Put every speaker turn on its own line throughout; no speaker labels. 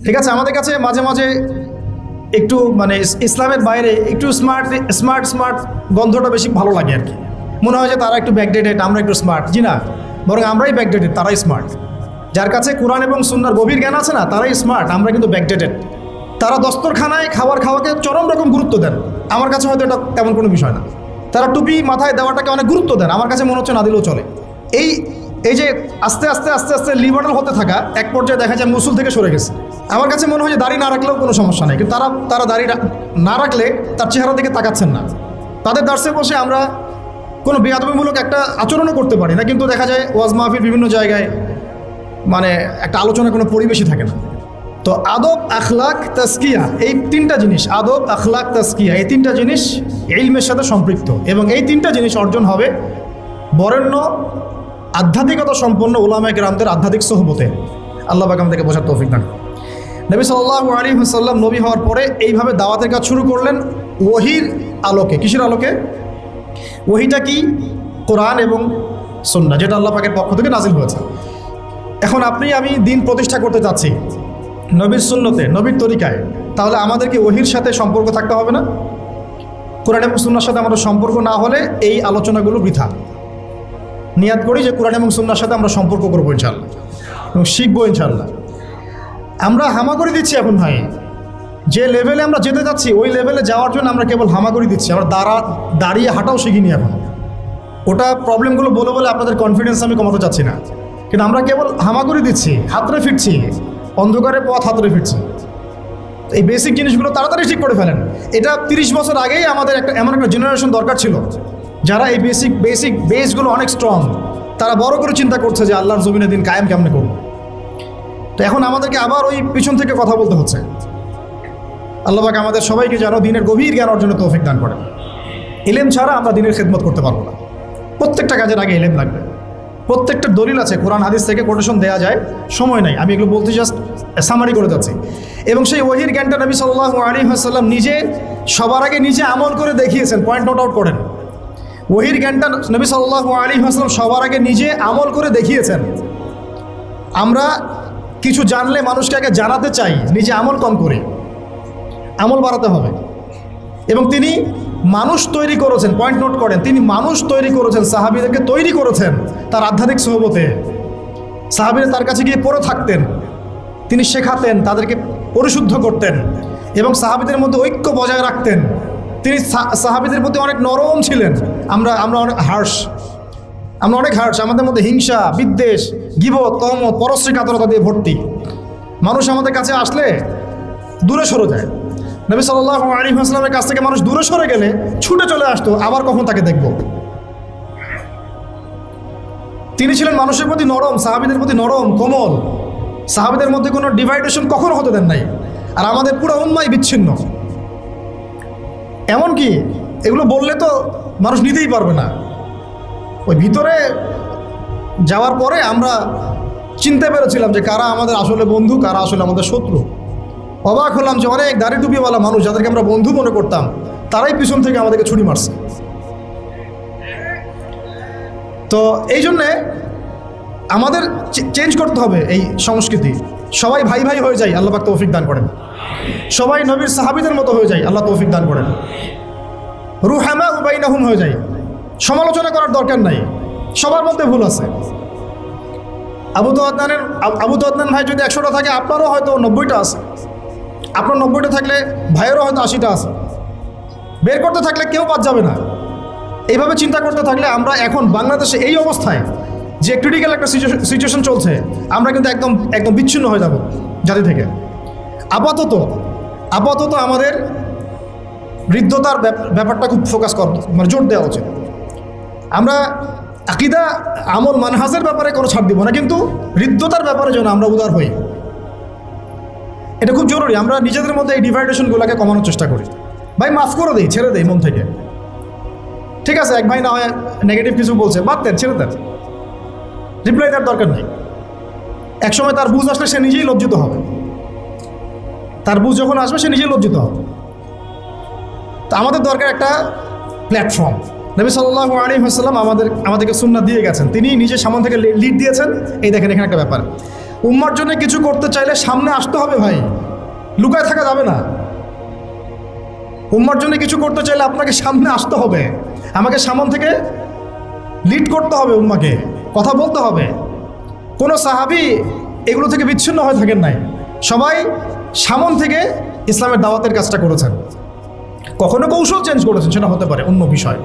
ঠিক আছে, আমাদের কাছে মাঝে মাঝে একটু মানে ইসলামের বাইরে একটু স্মার্ট স্মার্ট স্মার্ট গন্ধটা বেশি ভালো লাগে আর কি। মনে হয় যে তারা একটু ব্যাকডেটেড, আমরা একটু স্মার্ট। জি না, বরং আমরাই ব্যাকডেটেড, তারাই স্মার্ট। যার কাছে কোরআন এবং সুন্নাহর গভীর জ্ঞান আছে না, তারাই স্মার্ট, আমরা কিন্তু ব্যাকডেটেড। তারা দস্তরখানায় খাওয়াকে চরম রকম গুরুত্ব দেন, আমার কাছে হয়তো এটা তেমন কোনো বিষয় না। তারা টুপি মাথায় দেওয়াটাকে অনেক গুরুত্ব দেন, আমার কাছে মনে হচ্ছে না দিলেও চলে। এই যে আস্তে আস্তে আস্তে আস্তে লিবারাল হতে থাকা, এক পর্যায়ে দেখা যায় মুসুল থেকে সরে গেছে। আমার কাছে মনে হয় যে দাড়ি না রাখলেও কোনো সমস্যা নেই, কিন্তু তারা দাড়ি না রাখলে তার চেহারা দিকে তাকাচ্ছেন না। তাদের দার্সে বসে আমরা কোনো বেয়াদবিমূলক একটা আচরণও করতে পারি না, কিন্তু দেখা যায় ওয়াজ মাহফিল বিভিন্ন জায়গায় মানে একটা আলোচনা কোনো পরিবেশই থাকে না। তো আদব, আখলাক, তাজকিয়া, এই তিনটা জিনিস, আদব, আখলাক, তাজকিয়া, এই তিনটা জিনিস ইলমের সাথে সম্পৃক্ত, এবং এই তিনটা জিনিস অর্জন হবে বরেণ্য আধ্যাত্মিকতা সম্পন্ন উলামায়ে কেরামদের আধ্যাত্মিক সোহবতে। আল্লাহ পাক আমাদেরকে বোঝার তৌফিক দান। নবী সাল্লাল্লাহু আলাইহি ওয়াসাল্লাম নবী হওয়ার পরে এইভাবে দাওয়াতের কাজ শুরু করলেন ওহীর আলোকে। কিসের আলোকে? ওহীটা কি? কোরআন এবং সুন্নাহ, যেটা আল্লাহ পাকের পক্ষ থেকে নাজিল হয়েছে। এখন আমি দিন প্রতিষ্ঠা করতে চাচ্ছি নবীর সুন্নতে, নবীর তরিকায়, তাহলে আমাদেরকে ওহীর সাথে সম্পর্ক থাকতে হবে না? কোরআন এবং সুন্নাহর সাথে আমাদের সম্পর্ক না হলে এই আলোচনাগুলো বৃথা। নিয়াত করি যে কোরআন এবং সুন্নাহর সাথে আমরা সম্পর্ক করবো ইনশাআল্লাহ এবং শিখবো ইনশাআল্লাহ। আমরা হামাগুড়ি দিচ্ছি এখন ভাই, যে লেভেলে আমরা যেতে যাচ্ছি ওই লেভেলে যাওয়ার জন্য আমরা কেবল হামাগুড়ি দিচ্ছি, আমরা দাঁড়িয়ে হাঁটাও শিখিনি এখন। ওটা প্রবলেমগুলো বলে বলে আপনাদের কনফিডেন্স আমি কমাতে চাচ্ছি না, কিন্তু আমরা কেবল হামাগুড়ি দিচ্ছি, হাতড়ে ফিরছি, অন্ধকারে পথ হাতড়ে ফিরছি। এই বেসিক জিনিসগুলো তাড়াতাড়ি ঠিক করে ফেলেন। এটা 30 বছর আগেই আমাদের এমন একটা জেনারেশন দরকার ছিল যারা এই বেসিক বেসগুলো অনেক স্ট্রং, তারা বড় করে চিন্তা করছে যে আল্লাহর জমিনে দিন কায়েম কেমনে করব। তো এখন আমাদেরকে আবার ওই পিছন থেকে কথা বলতে হচ্ছে। আল্লাহ পাক আমাদের সবাইকে যেন দিনের গভীর জ্ঞান অর্জনের তৌফিক দান করেন। ইলম ছাড়া আমরা দিনের খেদমত করতে পারবো না। প্রত্যেকটা কাজের আগে ইলম লাগবে। প্রত্যেকটা দলিল আছে, কোরআন হাদিস থেকে কোটেশন দেওয়া যায়, সময় নাই, আমি এগুলো বলতে জাস্ট সামারি করে যাচ্ছি। এবং সেই ওহীর জ্ঞানটা নবী সাল্লাল্লাহু আলাইহি ওয়াসাল্লাম নিজে সবার আগে নিজে আমল করে দেখিয়েছেন। পয়েন্ট নোট আউট করেন, ওহীর জ্ঞানটা নবী সাল্লাল্লাহু আলাইহি ওয়াসাল্লাম সবার আগে নিজে আমল করে দেখিয়েছেন। আমরা কিছু জানলে মানুষকে আগে জানাতে চাই, নিজে আমল কম করি, আমল বাড়াতে হবে। এবং তিনি মানুষ তৈরি করেছেন, পয়েন্ট নোট করেন, তিনি মানুষ তৈরি করেছেন, সাহাবীদেরকে তৈরি করেছেন তার আধ্যাত্মিক সোহবতে। সাহাবীরা তার কাছে গিয়ে পড়ে থাকতেন, তিনি শেখাতেন, তাদেরকে পরিশুদ্ধ করতেন এবং সাহাবীদের মধ্যে ঐক্য বজায় রাখতেন। তিনি সাহাবীদের প্রতি অনেক নরম ছিলেন। আমরা অনেক হার্শ, আমাদের মধ্যে হিংসা, বিদ্বেষ, গীবত, তহমত, পরশ্রী কাতরতা দিয়ে ভর্তি। মানুষ আমাদের কাছে আসলে দূরে সরে যায়। নবী সাল্লাল্লাহু আলাইহি ওয়াসাল্লামের কাছ থেকে মানুষ দূরে সরে গেলে ছুটে চলে আসতো, আবার কখন তাকে দেখব। তিনি ছিলেন মানুষের প্রতি নরম, সাহাবীদের প্রতি নরম, কোমল। সাহাবীদের মধ্যে কোনো ডিভাইডেশন কখনো হতে দেন নাই। আর আমাদের পুরো উম্মাই বিচ্ছিন্ন। এমনকি এগুলো বললে তো মানুষ নিতেই পারবে না। ওই ভিতরে যাওয়ার পরে আমরা চিনতে পেরেছিলাম যে কারা আমাদের আসলে বন্ধু, কারা আসলে আমাদের শত্রু। অবাক হলাম যে অনেক দাড়ি টুপিওয়ালা মানুষ যাদেরকে আমরা বন্ধু মনে করতাম, তারাই পিছন থেকে আমাদেরকে ছুরি মারছে। তো এই জন্যে আমাদের চেঞ্জ করতে হবে এই সংস্কৃতি। সবাই ভাই ভাই হয়ে যায়, আল্লাহ পাক তৌফিক দান করেন। সবাই নবীর সাহাবীদের মতো হয়ে যায়, আল্লাহ তৌফিক দান করেন। রুহামা বাইনাহুম হয়ে যায়, সমালোচনা করার দরকার নাই, সবার মধ্যে ভুল আছে। আবু আদনান ভাই যদি 100টা থাকে, আপনারও হয়তো 90টা আছে। আপনার 90টা থাকলে ভাইয়েরও হয়তো 80টা আছে। বের করতে থাকলে কেউ বাদ যাবে না। এইভাবে চিন্তা করতে থাকলে আমরা এখন বাংলাদেশে এই অবস্থায় যে ক্রিটিক্যাল একটা সিচুয়েশন চলছে, আমরা কিন্তু একদম বিচ্ছিন্ন হয়ে যাব জাতি থেকে। আপাতত আমাদের বৃদ্ধতার ব্যাপারটা খুব ফোকাস মানে জোর দেওয়া উচিত। আমরা আকীদা, আমল, মানহাজের ব্যাপারে কোনো ছাড় দিব না, কিন্তু হৃদ্যতার ব্যাপারে যেন আমরা উদার হই, এটা খুব জরুরি। আমরা নিজেদের মধ্যে এই ডিভাইডেশনগুলোকে কমানোর চেষ্টা করি। ভাই মাফ করে দিই, ছেড়ে দেই মন থেকে। ঠিক আছে, এক ভাই না হয় নেগেটিভ কিছু বলছে, বাদ দেন, ছেড়ে দেন, রিপ্লাই দেওয়ার দরকার নেই। একসময় তার বুঝ আসলে সে নিজেই লজ্জিত হবে। তার বুঝ যখন আসবে সে নিজেই লজ্জিত হবে। তো আমাদের দরকার একটা প্ল্যাটফর্ম। নবী সাল্লাল্লাহু আলাইহি ওয়াসাল্লাম আমাদেরকে সুন্নাহ দিয়ে গেছেন, তিনি নিজে সামনে থেকে লিড দিয়েছেন। এই দেখেন এখানে একটা ব্যাপার, উম্মার জন্য কিছু করতে চাইলে সামনে আসতে হবে ভাই, লুকায় থাকা যাবে না। উম্মার জন্য কিছু করতে চাইলে আপনাকে সামনে আসতে হবে, আমাকে সামন থেকে লিড করতে হবে, উম্মাকে কথা বলতে হবে। কোনো সাহাবী এগুলো থেকে বিচ্ছিন্ন হয়ে থাকেন নাই, সবাই সামন থেকে ইসলামের দাওয়াতের কাজটা করেছেন। কখনো কৌশল চেঞ্জ করেছেন, সেটা হতে পারে অন্য বিষয়,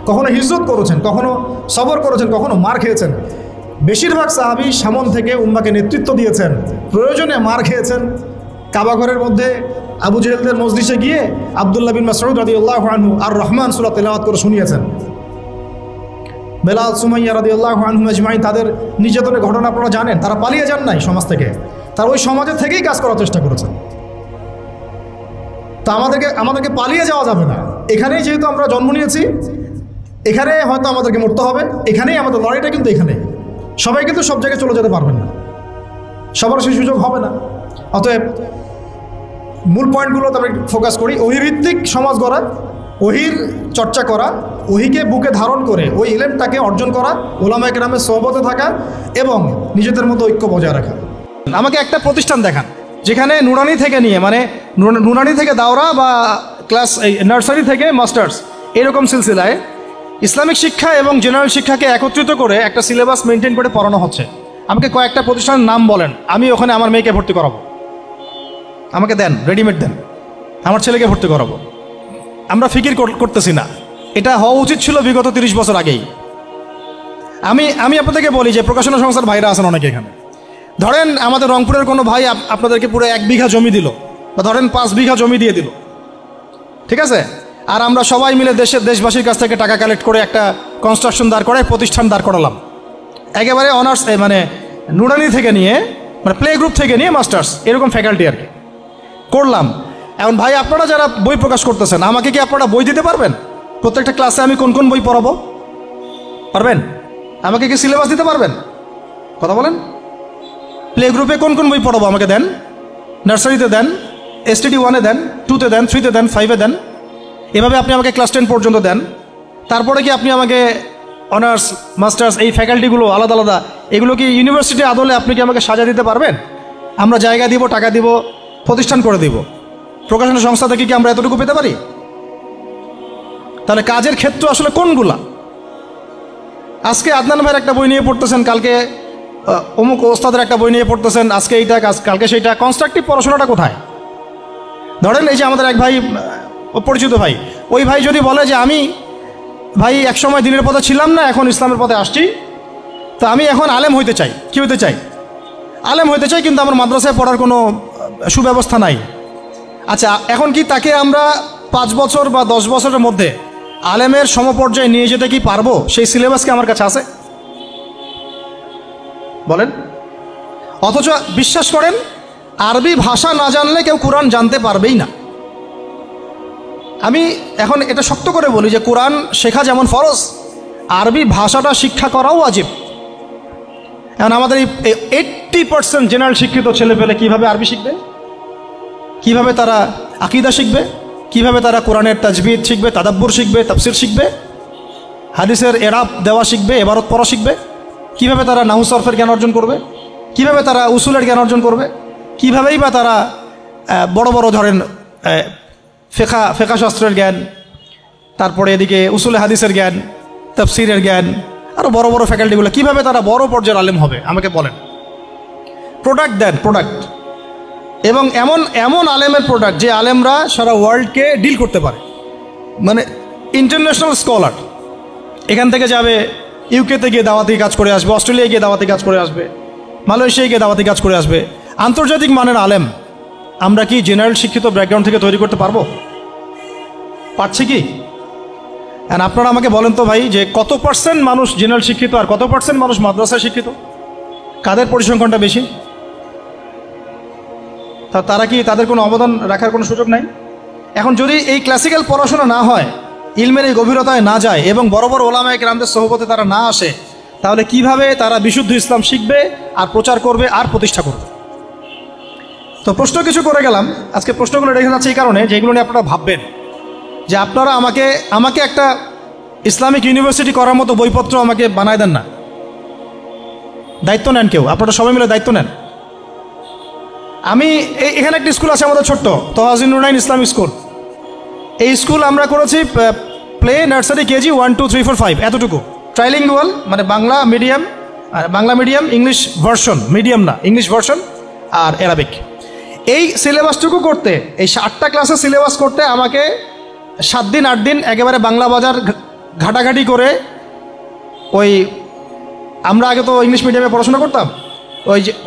কখনো হিজরত করেছেন, কখনো সবর করেছেন, কখনো মার খেয়েছেন। বেশিরভাগ সাহাবী সামন থেকে উম্মাকে নেতৃত্ব দিয়েছেন, প্রয়োজনে মার খেয়েছেন। কাবাঘরের মধ্যে আবু জেহেলদের মজলিসে গিয়ে আব্দুল্লাহ বিন মাসউদ রাদিয়াল্লাহু আনহু আর রহমান সূরা তেলাওয়াত করে শুনিয়েছেন। বেলাল, সুমাইয়া রাদিয়াল্লাহু আনহুম আজমাইন, তাদের নির্যাতনের ঘটনা আপনারা জানেন। তারা পালিয়ে যান নাই সমাজ থেকে, তারা ওই সমাজের থেকেই কাজ করার চেষ্টা করেছেন। তা আমাদেরকে পালিয়ে যাওয়া যাবে না। এখানেই যেহেতু আমরা জন্ম নিয়েছি, এখানে হয়তো আমাদেরকে মরতে হবে, এখানেই আমাদের লড়াইটা কিন্তু এখানে। সবাই কিন্তু সব জায়গায় চলে যেতে পারবেন না, সবার সেই সুযোগ হবে না। অতএব মূল পয়েন্টগুলোতে আমরা ফোকাস করি। ওহিভিত্তিক সমাজ গড়া, ওহির চর্চা করা, ওহিকে বুকে ধারণ করে ওই ইলমটাকে অর্জন করা, ওলামায়ে কেরামের সোহবতে থাকা এবং নিজেদের মতো ঐক্য বজায় রাখা। আমাকে একটা প্রতিষ্ঠান দেখান যেখানে নুরানি থেকে নিয়ে, মানে নুরানি থেকে দাওরা বা ক্লাস নার্সারি থেকে মাস্টার্স, এরকম সিলসিলায় ইসলামিক শিক্ষা এবং জেনারেল শিক্ষাকে একত্রিত করে একটা সিলেবাস মেনটেন করে পড়ানো হচ্ছে। আমাকে কয়েকটা প্রতিষ্ঠানের নাম বলেন, আমি ওখানে আমার মেয়েকে ভর্তি করাবো। আমাকে দেন, রেডিমেড দেন, আমার ছেলেকে ভর্তি করাবো। আমরা ফিকির করতেছি না, এটা হওয়া উচিত ছিল বিগত 30 বছর আগেই। আমি আপনাদেরকে বলি যে প্রকাশনা সংস্থার ভাইরা আছেন অনেকে এখানে। ধরেন আমাদের রংপুরের কোনো ভাই আপনাদেরকে পুরো 1 বিঘা জমি দিল, বা ধরেন 5 বিঘা জমি দিয়ে দিল, ঠিক আছে? আর আমরা সবাই মিলে দেশবাসীর কাছ থেকে টাকা কালেক্ট করে একটা কনস্ট্রাকশন দাঁড় করে প্রতিষ্ঠান দাঁড় করালাম, একেবারে অনার্স, মানে নুরানি থেকে নিয়ে, মানে প্লে গ্রুপ থেকে নিয়ে মাস্টার্স, এরকম ফ্যাকাল্টি আর কি করলাম। এখন ভাই আপনারা যারা বই প্রকাশ করতেছেন, আমাকে কি আপনারা বই দিতে পারবেন? প্রত্যেকটা ক্লাসে আমি কোন কোন বই পড়াবো পারবেন? আমাকে কি সিলেবাস দিতে পারবেন? কথা বলেন। প্লে গ্রুপে কোন কোন বই পড়াবো আমাকে দেন, নার্সারিতে দেন, STD 1-এ দেন, 2-তে দেন, 3-তে দেন, 5-এ দেন, এভাবে আপনি আমাকে ক্লাস 10 পর্যন্ত দেন। তারপরে কি আপনি আমাকে অনার্স, মাস্টার্স, এই ফ্যাকাল্টিগুলো আলাদা আলাদা, এগুলো কি ইউনিভার্সিটি আদলে আপনি কি আমাকে সাজা দিতে পারবেন? আমরা জায়গা দিব, টাকা দিব, প্রতিষ্ঠান করে দিব। প্রকাশনা সংস্থা থেকে কি আমরা এতটুকু পেতে পারি? তাহলে কাজের ক্ষেত্র আসলে কোনগুলা? আজকে আদনান ভাইয়ের একটা বই নিয়ে পড়তেছেন, কালকে অমুক ওস্তাদের একটা বই নিয়ে পড়তেছেন, আজকে এইটা, কালকে সেইটা। কনস্ট্রাকটিভ পড়াশোনাটা কোথায়? ধরেন এই যে আমাদের এক ভাই, পরিচিত ভাই, ওই ভাই যদি বলে যে আমি ভাই একসময় দিনের পথে ছিলাম না, এখন ইসলামের পথে আসছি, তো আমি এখন আলেম হইতে চাই। কি হইতে চাই? আলেম হইতে চাই, কিন্তু আমার মাদ্রাসায় পড়ার কোনো সুব্যবস্থা নাই। আচ্ছা, এখন কি তাকে আমরা 5 বছর বা 10 বছরের মধ্যে আলেমের সমপর্যায়ে নিয়ে যেতে কি পারবো? সেই সিলেবাস কি আমার কাছে আছে? বলেন। অথচ বিশ্বাস করেন, আরবি ভাষা না জানলে কেউ কোরআন জানতে পারবেই না। আমি এখন এটা শক্ত করে বলি যে কোরআন শেখা যেমন ফরজ, আরবি ভাষাটা শিক্ষা করাও ওয়াজিব। এখন আমাদের এই 80% জেনারেল শিক্ষিত ছেলেপেলে কীভাবে আরবি শিখবে? কিভাবে তারা আকীদা শিখবে? কিভাবে তারা কোরআনের তাজবিদ শিখবে, তাদাব্বুর শিখবে, তাফসির শিখবে, হাদিসের এরাব দেওয়া শিখবে, এবারত পড়া শিখবে? কিভাবে তারা নাহু সরফের জ্ঞান অর্জন করবে? কিভাবে তারা উসুলের জ্ঞান অর্জন করবে? কিভাবেই বা তারা বড় বড় ধরেন ফেকা শাস্ত্রের জ্ঞান, তারপরে এদিকে উসুলে হাদিসের জ্ঞান, তাফসিরের জ্ঞান, আরও বড় বড় ফ্যাকাল্টিগুলো, কিভাবে তারা বড় পর্যায়ের আলেম হবে? আমাকে বলেন। প্রোডাক্ট দেন, প্রোডাক্ট, এবং এমন এমন আলেমের প্রোডাক্ট যে আলেমরা সারা ওয়ার্ল্ডকে ডিল করতে পারে, মানে ইন্টারন্যাশনাল স্কলার। এখান থেকে যাবে ইউকেতে গিয়ে দাওয়াতি কাজ করে আসবে, অস্ট্রেলিয়ায় গিয়ে দাওয়াতি কাজ করে আসবে, মালয়েশিয়ায় গিয়ে দাওয়াতি কাজ করে আসবে, আন্তর্জাতিক মানের আলেম আমরা কি জেনারেল শিক্ষিত ব্যাকগ্রাউন্ড থেকে তৈরি করতে পারবো? পারছি কি? অ্যান্ড আপনারা আমাকে বলেন তো ভাই, যে কত % মানুষ জেনারেল শিক্ষিত আর কত % মানুষ মাদ্রাসায় শিক্ষিত? কাদের পরিসংখ্যানটা বেশি? তারা কি, তাদের কোনো অবদান রাখার কোনো সুযোগ নাই? এখন যদি এই ক্লাসিক্যাল পড়াশোনা না হয়, ইলমের এই গভীরতায় না যায় এবং বড় বড় ওলামায়ে কেরামদের সোহবতে তারা না আসে, তাহলে কিভাবে তারা বিশুদ্ধ ইসলাম শিখবে আর প্রচার করবে আর প্রতিষ্ঠা করবে? তো প্রশ্ন কিছু করে গেলাম। আজকে প্রশ্নগুলো রেখে যাচ্ছে এই কারণে যে এগুলো নিয়ে আপনারা ভাববেন, যে আপনারা আমাকে একটা ইসলামিক ইউনিভার্সিটি করার মতো বইপত্র আমাকে বানায় দেন না। দায়িত্ব নেন কেউ, আপনারা সবাই মিলে দায়িত্ব নেন। আমি এখানে একটা স্কুল আছে আমাদের ছোট্ট তহাজিন নুরাইন ইসলামিক স্কুল। এই স্কুল আমরা করেছি প্লে, নার্সারি, কেজি 1 2 3 4 5 এতটুকু, ট্রাইলিঙ্গুয়াল, মানে Bangla medium English version, medium না ইংলিশ ভার্সন আর অ্যারাবিক। এই সিলেবাসটুকু করতে, এই 8টা ক্লাসের সিলেবাস করতে আমাকে 7 দিন 8 দিন একেবারে বাংলা বাজার ঘাটাঘাটি করে, ওই আমরা আগে তো ইংলিশ মিডিয়ামে পড়াশোনা করতাম,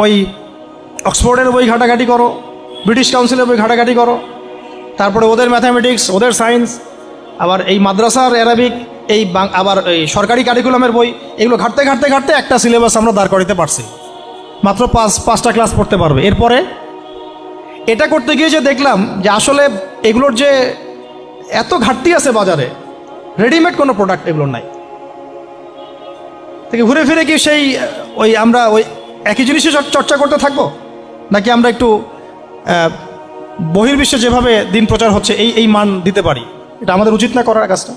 ওই অক্সফোর্ডের বই ঘাটাঘাটি করো, ব্রিটিশ কাউন্সিলের বই ঘাটাঘাটি করো, তারপরে ওদের ম্যাথামেটিক্স, ওদের সায়েন্স, আবার এই মাদ্রাসার অ্যারাবিক, আবার এই সরকারি কারিকুলামের বই, এগুলো ঘাটতে ঘাটতে ঘাটতে একটা সিলেবাস আমরা দাঁড় করাতে পারছি। মাত্র 5টা ক্লাস পড়তে পারবে। এরপরে এটা করতে গিয়ে যে দেখলাম যে আসলে এগুলোর যে এত ঘাটতি আছে বাজারে, রেডিমেড কোনো প্রোডাক্ট এগুলোর নাই। থেকে ঘুরে ফিরে কি সেই আমরা ওই একই জিনিসই চর্চা করতে থাকবো, নাকি আমরা একটু বহির্বিশ্বে যেভাবে দিন প্রচার হচ্ছে এই মান দিতে পারি? এটা আমাদের উচিত না করার কাজটা?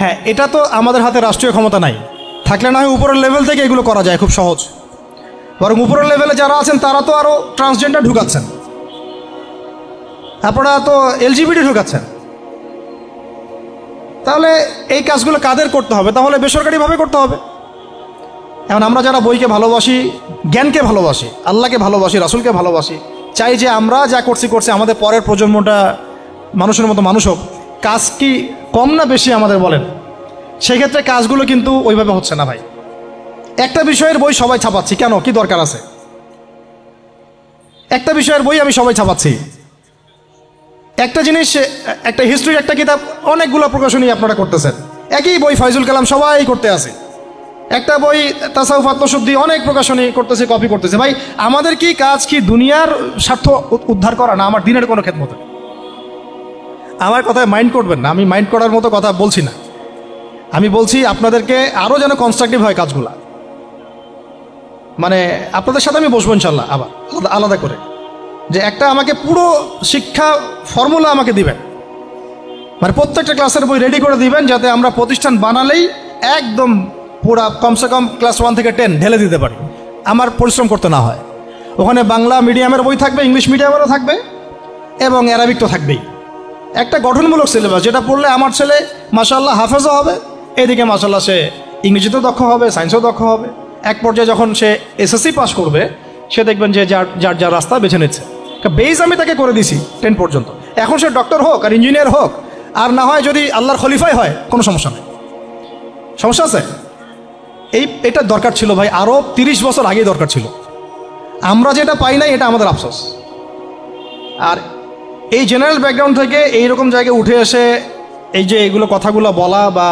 হ্যাঁ, এটা তো আমাদের হাতে রাষ্ট্রীয় ক্ষমতা নাই, থাকলে না হয় উপরের লেভেল থেকে এগুলো করা যায় খুব সহজ। বরং উপরের লেভেলে যারা আছেন তারা তো আরও ট্রান্সজেন্ডার ঢুকাচ্ছেন, আপনারা তো এলজিবিটি ঢুকাচ্ছেন। তাহলে এই কাজগুলো কাদের করতে হবে? তাহলে বেসরকারিভাবে করতে হবে। এখন আমরা যারা বইকে ভালোবাসি, জ্ঞানকে ভালোবাসি, আল্লাহকে ভালোবাসি, রাসূলকে ভালোবাসি, চাই যে আমরা যা করছি আমাদের পরের প্রজন্মটা মানুষের মতো মানুষ হোক। কাজ কি কম না বেশি আমাদের বলেন? সেক্ষেত্রে কাজগুলো কিন্তু ওইভাবে হচ্ছে না ভাই। একটা বিষয়ের বই সবাই ছাপাচ্ছি, কেন? কি দরকার আছে? একটা বিষয়ের বই আমি সবাই ছাপাচ্ছি। একটা জিনিস, একটা হিস্ট্রির একটা কিতাব অনেকগুলো প্রকাশনী আপনারা করতেছেন, একই বই ফয়জুল কালাম সবাই করতে আছে। একটা বই তাসাউফ আত্মশুদ্ধি অনেক প্রকাশনী করতেছে, কপি করতেছে। ভাই আমাদের কি কাজ কি দুনিয়ার স্বার্থ উদ্ধার করা, না আমার দিনের কোনো খেদমত? আমার কথায় মাইন্ড করবেন না, আমি মাইন্ড করার মতো কথা বলছি না। আমি বলছি আপনাদেরকে আরও যেন কনস্ট্রাকটিভ হয় কাজগুলা। মানে আপনাদের সাথে আমি বসবো ইনশাল্লাহ আবার আলাদা করে, যে একটা আমাকে পুরো শিক্ষা ফর্মুলা আমাকে দিবেন, মানে প্রত্যেকটা ক্লাসের বই রেডি করে দিবেন, যাতে আমরা প্রতিষ্ঠান বানালেই একদম পুরা কমসে কম ক্লাস 1 থেকে 10 ঢেলে দিতে পারি, আমার পরিশ্রম করতে না হয়। ওখানে বাংলা মিডিয়ামের বই থাকবে, ইংলিশ মিডিয়ামেরও থাকবে, এবং অ্যারাবিক তো থাকবেই। একটা গঠনমূলক সিলেবাস, যেটা পড়লে আমার ছেলে মাশাআল্লাহ হাফেজও হবে, এদিকে মাশাআল্লাহ সে ইংরেজিতেও দক্ষ হবে, সায়েন্সেও দক্ষ হবে। এক পর্যায়ে যখন সে এসএসসি পাস করবে, সে দেখবেন যে যার রাস্তা বেছে নিচ্ছে। বেস আমি তাকে করে দিছি 10 পর্যন্ত। এখন সে ডক্টর হোক আর ইঞ্জিনিয়ার হোক, আর না হয় যদি আল্লাহর খলিফাই হয়, কোনো সমস্যা নেই। সমস্যা আছে? এটা দরকার ছিল ভাই, আরও 30 বছর আগেই দরকার ছিল। আমরা যেটা পাই নাই, এটা আমাদের আফসোস। আর এই জেনারেল ব্যাকগ্রাউন্ড থেকে এইরকম জায়গায় উঠে এসে এই যে এগুলো কথাগুলো বলা বা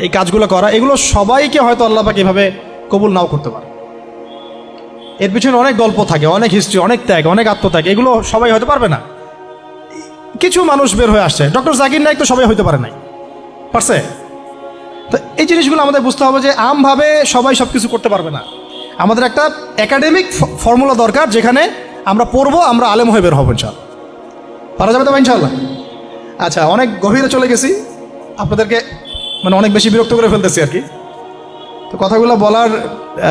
এই কাজগুলো করা, এগুলো সবাইকে হয়তো আল্লাহ পাক এভাবে কবুল নাও করতে পারে। এর পিছনে অনেক গল্প থাকে, অনেক হিস্ট্রি, অনেক ত্যাগ, অনেক আত্মত্যাগ, এগুলো সবাই হতে পারবে না। কিছু মানুষ বের হয়ে আসছে, ডক্টর জাকির নায়েক তো সবাই হইতে পারে নাই, পারছে? তো এই জিনিসগুলো আমাদের বুঝতে হবে যে আমভাবে সবাই সব কিছু করতে পারবে না। আমাদের একটা একাডেমিক ফর্মুলা দরকার, যেখানে আমরা পড়বো, আমরা আলেম হয়ে বের হবো ইনশাআল্লাহ। পারা যাবে তো ইনশাআল্লাহ? আচ্ছা, অনেক গভীরে চলে গেছি, আপনাদেরকে মানে অনেক বেশি বিরক্ত করে ফেলতেছি আর কি। তো কথাগুলো বলার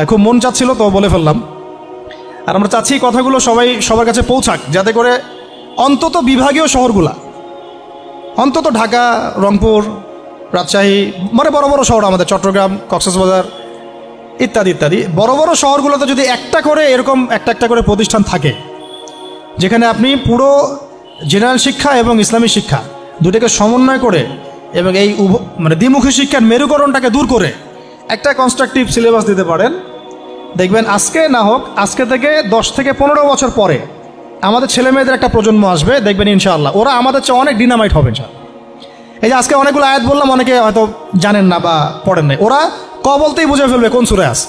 খুব মন চাচ্ছিল, তো বলে ফেললাম। আর আমরা চাচ্ছি কথাগুলো সবার কাছে পৌঁছাক, যাতে করে অন্তত বিভাগীয় শহরগুলা, অন্তত ঢাকা, রংপুর, রাজশাহী, মানে বড় বড় শহর আমাদের, চট্টগ্রাম, কক্সবাজার ইত্যাদি ইত্যাদি বড় বড় শহরগুলোতে যদি একটা করে এরকম একটা করে প্রতিষ্ঠান থাকে, যেখানে আপনি পুরো জেনারেল শিক্ষা এবং ইসলামী শিক্ষা দুটোকে সমন্বয় করে এবং এই মানে দ্বিমুখী শিক্ষার মেরুকরণটাকে দূর করে একটা কনস্ট্রাকটিভ সিলেবাস দিতে পারেন, দেখবেন আজকে না হোক, আজকে থেকে 10 থেকে 15 বছর পরে আমাদের ছেলে মেয়েদের একটা প্রজন্ম আসবে, দেখবেন ইনশাআল্লাহ ওরা আমাদের চেয়ে অনেক ডিনামাইট হবে ইনশাআল্লাহ। এই যে আজকে অনেকগুলো আয়াত বললাম, অনেকে হয়তো জানেন না বা পড়েন নাই, ওরা ক বলতেই বুঝে ফেলবে কোন সূরা আছে।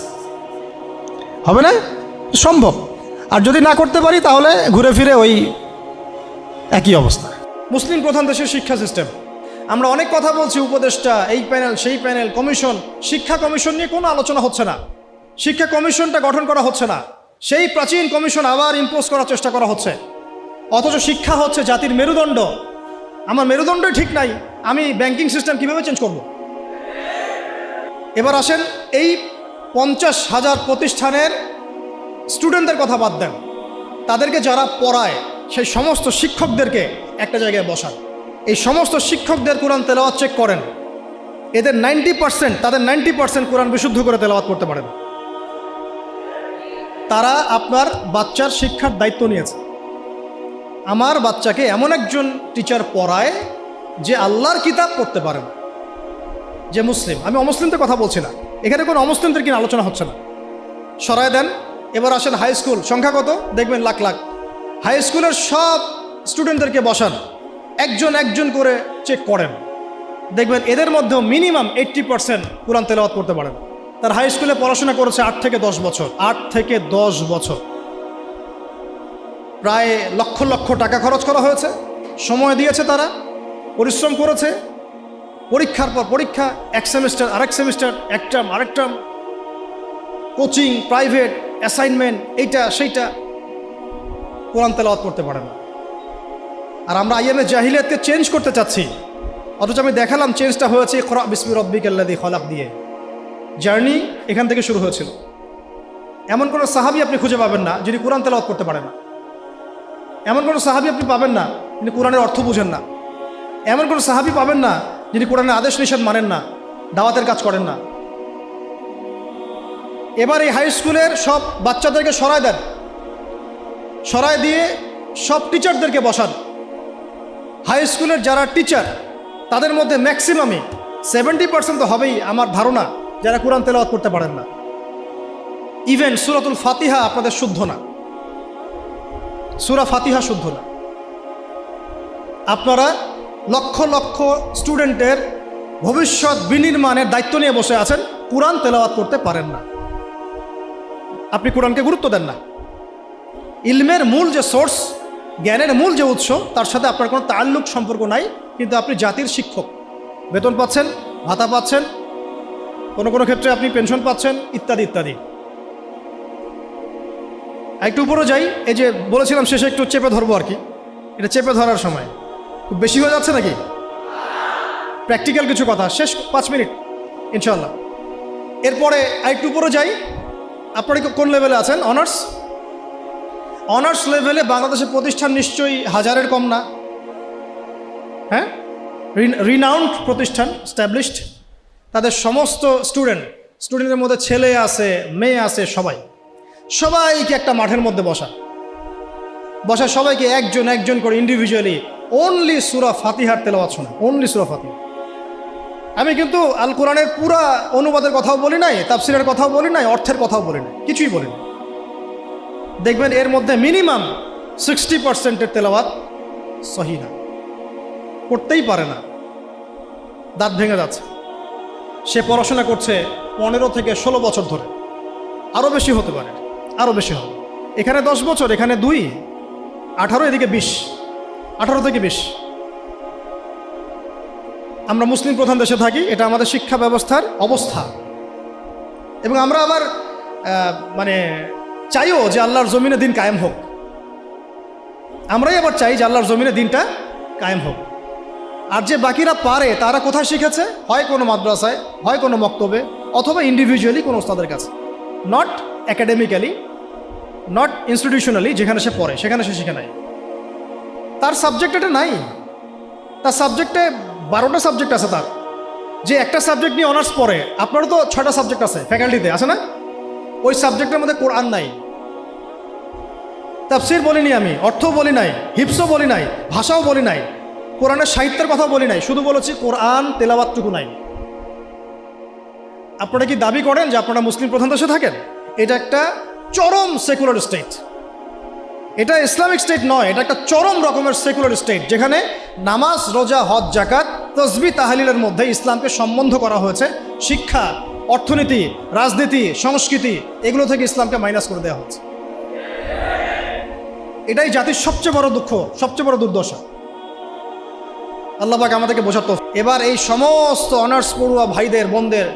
হবে না? সম্ভব। আর যদি না করতে পারি, তাহলে ঘুরে ফিরে ওই একই অবস্থা। মুসলিম প্রধান দেশের শিক্ষা সিস্টেম, আমরা অনেক কথা বলছি, উপদেষ্টা, এই প্যানেল, সেই প্যানেল, কমিশন। শিক্ষা কমিশন নিয়ে কোনো আলোচনা হচ্ছে না, শিক্ষা কমিশনটা গঠন করা হচ্ছে না, সেই প্রাচীন কমিশন আবার ইম্পোজ করার চেষ্টা করা হচ্ছে। অথচ শিক্ষা হচ্ছে জাতির মেরুদণ্ড। আমার মেরুদণ্ডই ঠিক নাই, আমি ব্যাংকিং সিস্টেম কীভাবে চেঞ্জ করব? এবার আসেন, এই 50,000 প্রতিষ্ঠানের স্টুডেন্টদের কথা বাদ দেন, তাদেরকে যারা পড়ায় সেই সমস্ত শিক্ষকদেরকে একটা জায়গায় বসান। এই সমস্ত শিক্ষকদের কোরআন তেলাওয়াত চেক করেন, এদের 90% তাদের 90% কোরআন বিশুদ্ধ করে তেলাওয়াত করতে পারেন। তারা আপনার বাচ্চার শিক্ষার দায়িত্ব নিয়েছে। আমার বাচ্চাকে এমন একজন টিচার পড়ায় যে আল্লাহর কিতাব পড়তে পারেন, যে মুসলিম। আমি অমুসলিমদের কথা বলছি না, এখানে কোনো অমুসলিমদের কিনা আলোচনা হচ্ছে না। সরায় দেন। এবার আসেন হাই স্কুল, সংখ্যা কত দেখবেন? লাখ লাখ। হাই স্কুলের সব স্টুডেন্টদেরকে বসান, একজন একজন করে চেক করেন, দেখবেন এদের মধ্যেও মিনিমাম 80% কোরআন তেলাওয়াত করতে পারেন। তার হাই স্কুলে পড়াশোনা করেছে 8 থেকে 10 বছর। 8 থেকে 10 বছর, প্রায় লক্ষ লক্ষ টাকা খরচ করা হয়েছে, সময় দিয়েছে, তারা পরিশ্রম করেছে, পরীক্ষার পর পরীক্ষা, এক সেমিস্টার আরেক সেমিস্টার, এক টার্ম আরেক টার্ম, কোচিং, প্রাইভেট, অ্যাসাইনমেন্ট, এইটা সেইটা, কোরআন তেলাওয়াত করতে পারে না। আর আমরা আইএমএ জাহিলিয়াতকে চেঞ্জ করতে চাচ্ছি, অথচ আমি দেখালাম চেঞ্জটা হয়েছে ইকরা বিসমি রাব্বিকাল্লাযী খলাক দিয়ে। জার্নি এখান থেকে শুরু হয়েছিল। এমন কোনো সাহাবী আপনি খুঁজে পাবেন না যিনি কোরআন তেলাওয়াত করতে পারেন না। এমন কোনো সাহাবী আপনি পাবেন না যিনি কোরআনের অর্থ বুঝেন না। এমন কোনো সাহাবী পাবেন না যিনি কোরআনের আদেশ নিষেধ মানেন না, দাওয়াতের কাজ করেন না। এবার এই হাই স্কুলের সব বাচ্চাদেরকে সরায় দেন, সরায় দিয়ে সব টিচারদেরকে বসান। হাই স্কুলের যারা টিচার তাদের মধ্যে ম্যাক্সিমামই 70% তো হবেই আমার ধারণা যারা কোরআন তেলাওয়াত করতে পারেন না। ইভেন সূরাতুল ফাতিহা আপনাদের শুদ্ধ না, সূরা ফাতিহা শুদ্ধ না। আপনারা লক্ষ লক্ষ স্টুডেন্টের ভবিষ্যৎ বিনির্মাণের দায়িত্ব নিয়ে বসে আছেন, কোরআন তেলাওয়াত করতে পারেন না। আপনি কোরআনকে গুরুত্ব দেন না। ইলমের মূল যে সোর্স, জ্ঞানের মূল যে উৎস, তার সাথে আপনার কোনো তাল্লুক সম্পর্ক নাই, কিন্তু আপনি জাতির শিক্ষক, বেতন পাচ্ছেন, ভাতা পাচ্ছেন, কোনো কোনো ক্ষেত্রে আপনি পেনশন পাচ্ছেন, ইত্যাদি ইত্যাদি। একটু উপরে যাই। এই যে বলেছিলাম শেষে একটু চেপে ধরবো আর কি, এটা চেপে ধরার সময় খুব বেশি হয়ে যাচ্ছে নাকি? প্র্যাকটিক্যাল কিছু কথা, শেষ 5 মিনিট ইনশাল্লাহ। এরপরে আরেকটু উপরে যাই। আপনারা কোন লেভেলে আছেন? অনার্স। অনার্স লেভেলে বাংলাদেশের প্রতিষ্ঠান নিশ্চয়ই 1000-এর কম না? হ্যাঁ, রিনাউন্ড প্রতিষ্ঠান, স্ট্যাবলিশড। তাদের সমস্ত স্টুডেন্টের মধ্যে ছেলে আছে, মেয়ে আছে, সবাইকে একটা মাঠের মধ্যে বসা, সবাইকে একজন একজন করে ইন্ডিভিজুয়ালি অনলি সূরা ফাতিহার তেলাওয়াত শোনা, অনলি সূরা ফাতিহা। আমি কিন্তু আল কোরআনের পুরা অনুবাদের কথাও বলি নাই, তাফসিরের কথাও বলি নাই, অর্থের কথাও বলি নাই, কিছুই বলি না। দেখবেন এর মধ্যে মিনিমাম 60%-এর তেলাওয়াত সহিহ না, করতেই পারে না, দাঁত ভেঙে যাচ্ছে। সে পড়াশোনা করছে 15 থেকে 16 বছর ধরে, আরও বেশি হতে পারে, আরও বেশি হবে। এখানে 10 বছর, এখানে 2, 18, এদিকে 20, 18 থেকে 20। আমরা মুসলিম প্রধান দেশে থাকি, এটা আমাদের শিক্ষা ব্যবস্থার অবস্থা। এবং আমরা আবার মানে চাইও যে আল্লাহর জমিনে দিন কায়েম হোক। আমরাই আবার চাই যে আল্লাহর জমিনে দিনটা কায়েম হোক। আর যে বাকিরা পারে তারা কোথায় শিখেছে? হয় কোনো মাদ্রাসায়, হয় কোনো মক্তবে, অথবা ইন্ডিভিজুয়ালি কোনো ওস্তাদের কাছে। নট অ্যাকাডেমিক্যালি, নট ইনস্টিটিউশনালি, যেখানে সে পড়ে সেখানে সে শিখে নাই। তার সাবজেক্ট এটা নাই, তার সাবজেক্টে 12টা সাবজেক্ট আছে। তার যে একটা সাবজেক্ট নিয়ে অনার্স পড়ে, আপনারও তো 6টা সাবজেক্ট আছে ফ্যাকাল্টিতে, আছে না? ওই সাবজেক্টের মধ্যে কোরআন নাই, তাফসীর বলিনি আমি, অর্থও বলি নাই, হিফজও বলি নাই, ভাষাও বলি নাই, কোরআনের সাহিত্যের কথা বলি নাই, শুধু বলেছি কোরআন তেলাওয়াতটুকু নাই। আপনারা কি দাবি করেন যে আপনারা মুসলিম প্রধান দেশে থাকেন? এটা একটা চরম সেকুলার স্টেট, এটা ইসলামিক স্টেট নয়, এটা একটা চরম রকমের সেকুলার স্টেট, যেখানে নামাজ, রোজা, হজ, জাকাত, তসবিহ, তাহলিলের মধ্যে ইসলামকে সম্বন্ধ করা হয়েছে। শিক্ষা, অর্থনীতি, রাজনীতি, সংস্কৃতি, এগুলো থেকে ইসলামকে মাইনাস করে দেওয়া হচ্ছে। এটাই জাতির সবচেয়ে বড় দুঃখ, সবচেয়ে বড় দুর্দশা। আল্লাহ পাক আমাদেরকে বোঝাতো। এবার এই সমস্ত অনার্স পড়ুয়া ভাইদের, বোনদের,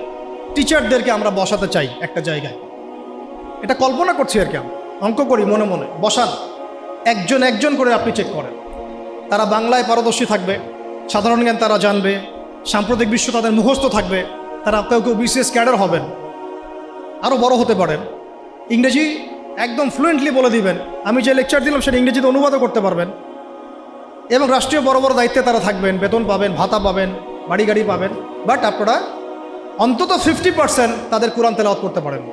টিচারদেরকে আমরা বসাতে চাই একটা জায়গায়। এটা কল্পনা করছি আর কি, অঙ্ক করি মনে মনে। বসান, একজন একজন করে আপনি চেক করেন। তারা বাংলায় পারদর্শী থাকবে, সাধারণ জ্ঞান তারা জানবে, সাম্প্রতিক বিশ্ব তাদের মুখস্থ থাকবে, তারা কেউ কেউ বিসিএস ক্যাডার হবেন, আরও বড় হতে পারেন, ইংরেজি একদম ফ্লুয়েন্টলি বলে দিবেন। আমি যে লেকচার দিলাম সেটা ইংরেজিতে অনুবাদও করতে পারবেন, এবং রাষ্ট্রীয় বড় বড় দায়িত্বে তারা থাকবেন, বেতন পাবেন, ভাতা পাবেন, বাড়ি গাড়ি পাবেন, বাট আপনারা অন্তত 50% তাদের কোরআন তেলাওয়াত করতে পারেন।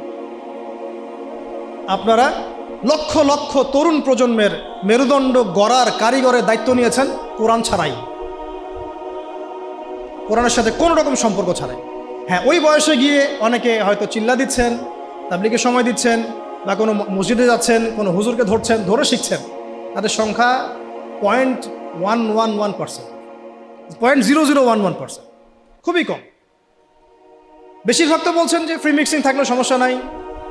আপনারা লক্ষ লক্ষ তরুণ প্রজন্মের মেরুদণ্ড গড়ার কারিগরের দায়িত্ব নিয়েছেন কোরআন ছাড়াই, কোরআনের সাথে কোনো রকম সম্পর্ক ছাড়াই। হ্যাঁ, ওই বয়সে গিয়ে অনেকে হয়তো চিল্লা দিচ্ছেন, তাবলীগে সময় দিচ্ছেন, বা কোনো মসজিদে যাচ্ছেন, কোনো হুজুরকে ধরছেন, ধরে শিখছেন, তাদের সংখ্যা 0.111%, 0.0011%, খুবই কম। বেশিরভাগ তো বলছেন যে ফ্রি মিক্সিং থাকলে সমস্যা নাই,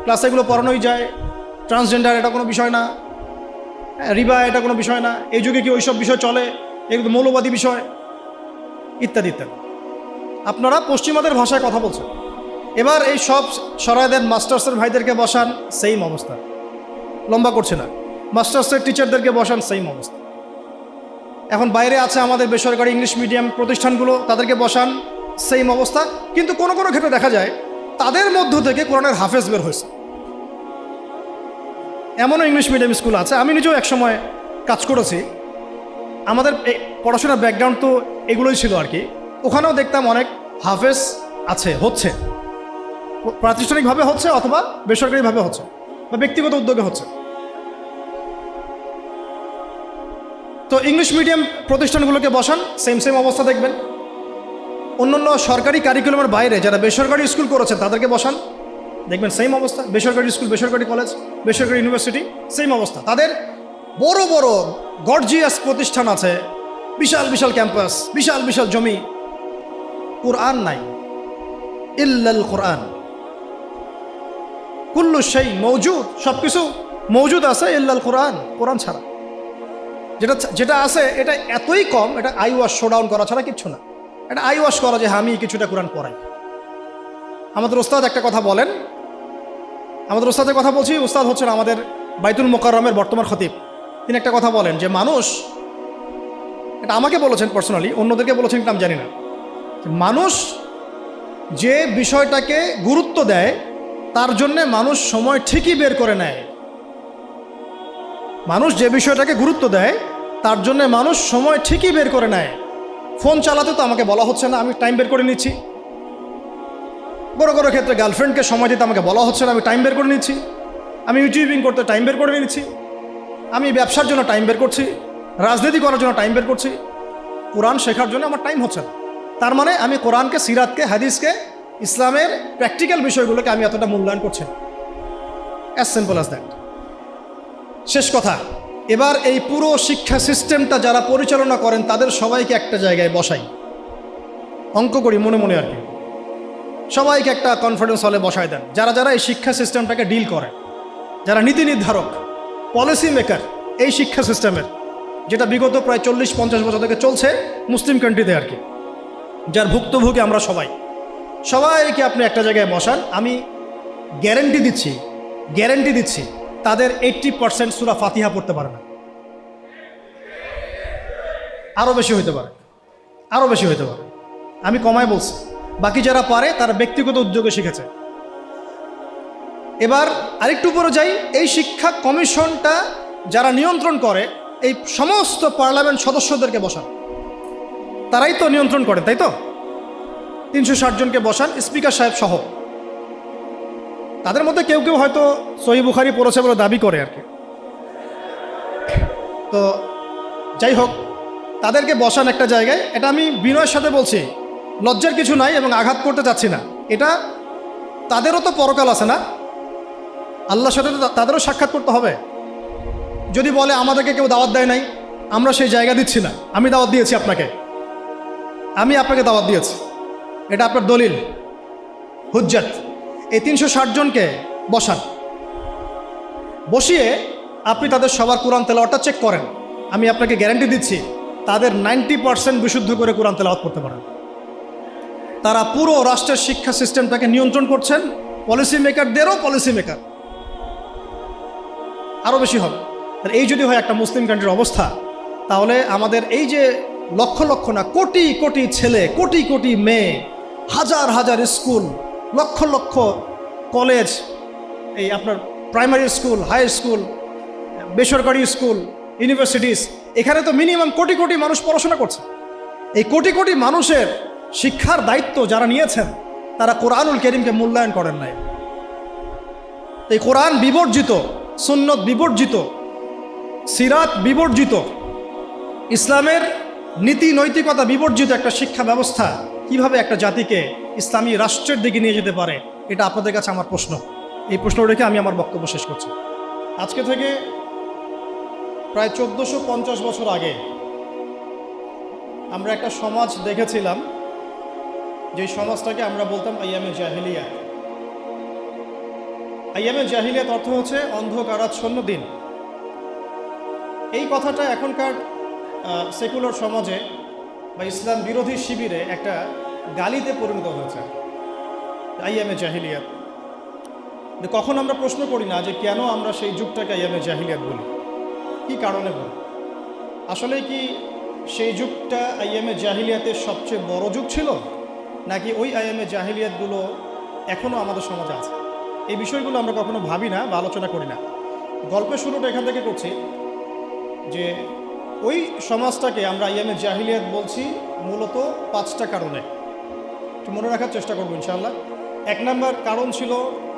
ক্লাসে এগুলো পড়ানোই যায়, ট্রান্সজেন্ডার এটা কোনো বিষয় না, রিবা এটা কোনো বিষয় না, এই যুগে কি ওইসব বিষয় চলে, এগুলো মৌলবাদী বিষয়, ইত্যাদি ইত্যাদি। আপনারা পশ্চিমাদের ভাষায় কথা বলছেন। এবার এই সব সরাই দেন, মাস্টার্সের ভাইদেরকে বসান, সেম অবস্থা, লম্বা করছে না। মাস্টার্সের টিচারদেরকে বসান, সেম অবস্থা। এখন বাইরে আছে আমাদের বেসরকারি ইংলিশ মিডিয়াম প্রতিষ্ঠানগুলো, তাদেরকে বসান, সেম অবস্থা। কিন্তু কোনো কোনো ক্ষেত্রে দেখা যায় তাদের মধ্য থেকে কোরআনের হাফেজ বের হয়েছে। এমনও ইংলিশ মিডিয়াম স্কুল আছে, আমি নিজেও একসময় কাজ করেছি, আমাদের পড়াশোনার ব্যাকগ্রাউন্ড তো এগুলোই ছিল আর কি। ওখানেও দেখতাম অনেক হাফেজ আছে, হচ্ছে, প্রাতিষ্ঠানিকভাবে হচ্ছে অথবা বেসরকারিভাবে হচ্ছে বা ব্যক্তিগত উদ্যোগে হচ্ছে। তো ইংলিশ মিডিয়াম প্রতিষ্ঠানগুলোকে বসান, সেম অবস্থা দেখবেন। অন্যান্য সরকারি কারিকুলামের বাইরে যারা বেসরকারি স্কুল করেছেন তাদেরকে বসান, দেখবেন সেম অবস্থা। বেসরকারি স্কুল, বেসরকারি কলেজ, বেসরকারি ইউনিভার্সিটি, সেম অবস্থা। তাদের বড় বড় গর্জিয়াস প্রতিষ্ঠান আছে, বিশাল বিশাল ক্যাম্পাস, বিশাল বিশাল জমি, কোরআন নাই। ইল্লাল কোরআন, কুল্লু শাই মওজুদ, সব কিছু মওজুদ আছে, ইল্লাল কোরআন, কোরআন ছাড়া। যেটা আছে এটা এতই কম, এটা আই ওয়াশ শোডাউন করা ছাড়া কিচ্ছু না। এটা আই ওয়াশ করা যে আমি কিছুটা কোরআন পড়াই। আমাদের ওস্তাদ একটা কথা বলেন, আমাদের ওস্তাদের কথা বলছি, ওস্তাদ হচ্ছেন আমাদের বাইতুল মোকাররমের বর্তমান খতিব। তিনি একটা কথা বলেন যে মানুষ, এটা আমাকে বলেছেন পার্সোনালি, অন্যদেরকে বলেছেন কিনা আমি জানি না, মানুষ যে বিষয়টাকে গুরুত্ব দেয় তার জন্যে মানুষ সময় ঠিকই বের করে নেয়। মানুষ যে বিষয়টাকে গুরুত্ব দেয় তার জন্যে মানুষ সময় ঠিকই বের করে নেয়। ফোন চালাতে তো আমাকে বলা হচ্ছে না, আমি টাইম বের করে নিচ্ছি। বড় বড় ক্ষেত্রে গার্লফ্রেন্ডকে সময় দিতে আমাকে বলা হচ্ছে না, আমি টাইম বের করে নিচ্ছি। আমি ইউটিউবিং করতে টাইম বের করে নিচ্ছি, আমি ব্যবসার জন্য টাইম বের করছি, রাজনীতি করার জন্য টাইম বের করছি, কোরআন শেখার জন্য আমার টাইম হচ্ছে না। তার মানে আমি কোরআনকে, সিরাতকে, হাদিসকে, ইসলামের প্র্যাকটিক্যাল বিষয়গুলোকে আমি এতটা মূল্যায়ন করছি না। As simple as that. শেষ কথা, এবার এই পুরো শিক্ষা সিস্টেমটা যারা পরিচালনা করেন তাদের সবাইকে একটা জায়গায় বসাই, অঙ্ক করি মনে মনে আর কি, সবাইকে একটা কনফারেন্স হলে বসায় দেন, যারা যারা এই শিক্ষা সিস্টেমটাকে ডিল করে, যারা নীতি নির্ধারক, পলিসি মেকার এই শিক্ষা সিস্টেমের, যেটা বিগত প্রায় 40-50 বছর থেকে চলছে মুসলিম কান্ট্রিতে আর কি, যার ভুক্তভোগী আমরা সবাইকে আপনি একটা জায়গায় বসান। আমি গ্যারেন্টি দিচ্ছি তাদের 80% সূরা ফাতিহা পড়তে পারে না, আরও বেশি হইতে পারে। আমি কমায় বলছি, বাকি যারা পারে তারা ব্যক্তিগত উদ্যোগে শিখেছে। এবার আরেকটু উপরে যাই, এই শিক্ষা কমিশনটা যারা নিয়ন্ত্রণ করে এই সমস্ত পার্লামেন্ট সদস্যদেরকে বসান, তারাই তো নিয়ন্ত্রণ করে, তাই তো? 360 জনকে বসান, স্পিকার সাহেব সহ। তাদের মধ্যে কেউ হয়তো সহিহ বুখারী পড়েছে বলে দাবি করে আর কি। তো যাই হোক, তাদেরকে বসান একটা জায়গায়। এটা আমি বিনয়ের সাথে বলছি, লজ্জার কিছু নাই এবং আঘাত করতে চাচ্ছি না। এটা তাদেরও তো পরকাল আছে না, আল্লাহর সাথে তো তাদেরও সাক্ষাৎ করতে হবে। যদি বলে আমাদেরকে কেউ দাওয়াত দেয় নাই, আমরা সেই জায়গা দিচ্ছি না, আমি দাওয়াত দিয়েছি আপনাকে, আমি আপনাকে দাওয়াত দিয়েছি, এটা আপনার দলিল, হুজ্জাত। এই 360 জনকে বসান, বসিয়ে আপনি তাদের সবার কোরআন তেলাওয়াতটা চেক করেন। আমি আপনাকে গ্যারান্টি দিচ্ছি তাদের 90% বিশুদ্ধ করে কোরআন তেলাওয়াত করতে পারেন। তারা পুরো রাষ্ট্রের শিক্ষা সিস্টেমটাকে নিয়ন্ত্রণ করছেন, পলিসি মেকারদেরও পলিসি মেকার, আরও বেশি হবে। এই যদি হয় একটা মুসলিম কান্ট্রির অবস্থা, তাহলে আমাদের এই যে লক্ষ লক্ষ না কোটি কোটি ছেলে, কোটি কোটি মেয়ে, হাজার হাজার স্কুল, লক্ষ লক্ষ কলেজ, এই আপনার প্রাইমারি স্কুল, হাই স্কুল, বেসরকারি স্কুল, ইউনিভার্সিটিস, এখানে তো মিনিমাম কোটি কোটি মানুষ পড়াশোনা করছে। এই কোটি কোটি মানুষের শিক্ষার দায়িত্ব যারা নিয়েছেন তারা কোরআনুল কারীমকে মূল্যায়ন করেন নাই। এই কোরআন বিবর্জিত, সুন্নত বিবর্জিত, সিরাত বিবর্জিত, ইসলামের নীতি নৈতিকতা বিবর্জিত একটা শিক্ষা ব্যবস্থা কিভাবে একটা জাতিকে ইসলামী রাষ্ট্রের দিকে নিয়ে যেতে পারে, এটা আপনাদের কাছে আমার প্রশ্ন। এই প্রশ্ন রেখে আমি আমার বক্তব্য শেষ করছি। আজকে থেকে প্রায় 1450 বছর আগে আমরা একটা সমাজ দেখেছিলাম, যে সমাজটাকে আমরা বলতাম আইয়ামে জাহিলিয়াত। আইয়ামে জাহিলিয়াত অর্থ হচ্ছে অন্ধকারাচ্ছন্ন দিন। এই কথাটা এখনকার সেকুলার সমাজে বা ইসলাম বিরোধী শিবিরে একটা গালিতে পরিণত হয়েছে, আইয়ামে জাহিলিয়াত। কখন আমরা প্রশ্ন করি না যে কেন আমরা সেই যুগটাকে আইয়ামে জাহিলিয়াত বলি, কি কারণে বলি? আসলে কি সেই যুগটা আইয়ামে জাহিলিয়াতের সবচেয়ে বড় যুগ ছিল, নাকি ওই আইয়ামে জাহিলিয়াতগুলো এখনও আমাদের সমাজে আছে? এই বিষয়গুলো আমরা কখনো ভাবি না বা আলোচনা করি না। গল্পের শুরুটা এখান থেকে করছি যে ওই সমাজটাকে আমরা আইয়ামে জাহিলিয়াত বলছি মূলত 5টা কারণে। একটু মনে রাখার চেষ্টা করবো ইনশাআল্লাহ। 1 নম্বর কারণ ছিল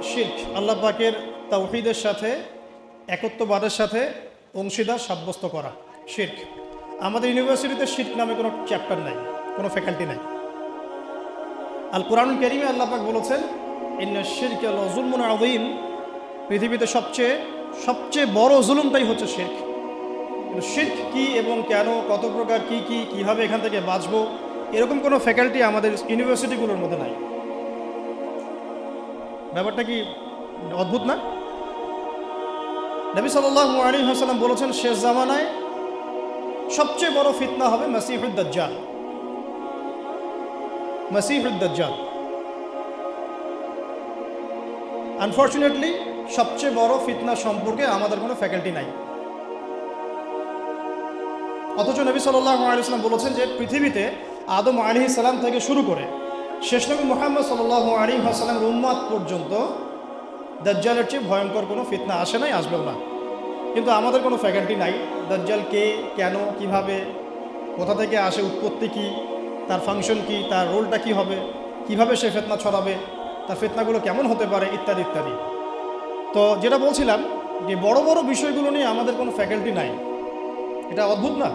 শিরক, আল্লাহ পাকের তাওহীদের সাথে, একত্ববাদের সাথে অংশীদার সাব্যস্ত করা, শিরক। আমাদের ইউনিভার্সিটিতে শিরক নামে কোনো চ্যাপ্টার নাই, কোনো ফ্যাকাল্টি নাই। আল কোরআনুল কারীমে আল্লাহ পাক বলেছেন ইন্না শিরকা লাযুলমুন আযীম, পৃথিবীতে সবচেয়ে বড় জুলুমটাই হচ্ছে শিরক। কিন্তু শিরক কি এবং কেন, কত প্রকার, কিভাবে এখান থেকে বাঁচবো, এরকম কোনো ফ্যাকাল্টি আমাদের ইউনিভার্সিটিগুলোর মধ্যে নাই। ব্যাপারটা কি অদ্ভুত না? নবী সাল্লাল্লাহু আলাইহি ওয়াসাল্লাম বলেছেন শেষ জামানায় সবচেয়ে বড় ফিতনা হবে মাসিহুদ দাজ্জাল। মাসিহুদ দাজ্জাল আনফরচুনেটলি সবচেয়ে বড় ফিতনা সম্পর্কে আমাদের কোনো ফ্যাকাল্টি নাই। অথচ নবী সাল্লাল্লাহু আলাইহি ওয়াসাল্লাম বলেছেন যে পৃথিবীতে আদম আলাইহিস সালাম থেকে শুরু করে শেষ নবী মুহাম্মদ সাল্লাল্লাহু আলাইহি ওয়াসাল্লামের উম্মত পর্যন্ত দাজ্জালের চেয়ে ভয়ঙ্কর কোনো ফিতনা আসে নাই, আসবেও না। কিন্তু আমাদের কোনো ফ্যাকাল্টি নাই দাজ্জাল কে, কেন, কিভাবে, কোথা থেকে আসে, উৎপত্তি কি, তার ফাংশন কি, তার রোলটা কি হবে, কিভাবে সে ফিতনা ছড়াবে, তার ফিতনাগুলো কেমন হতে পারে, ইত্যাদি ইত্যাদি। তো যেটা বলছিলাম যে বড় বড় বিষয়গুলো নিয়ে আমাদের কোনো ফ্যাকাল্টি নাই। এটা অদ্ভুত না?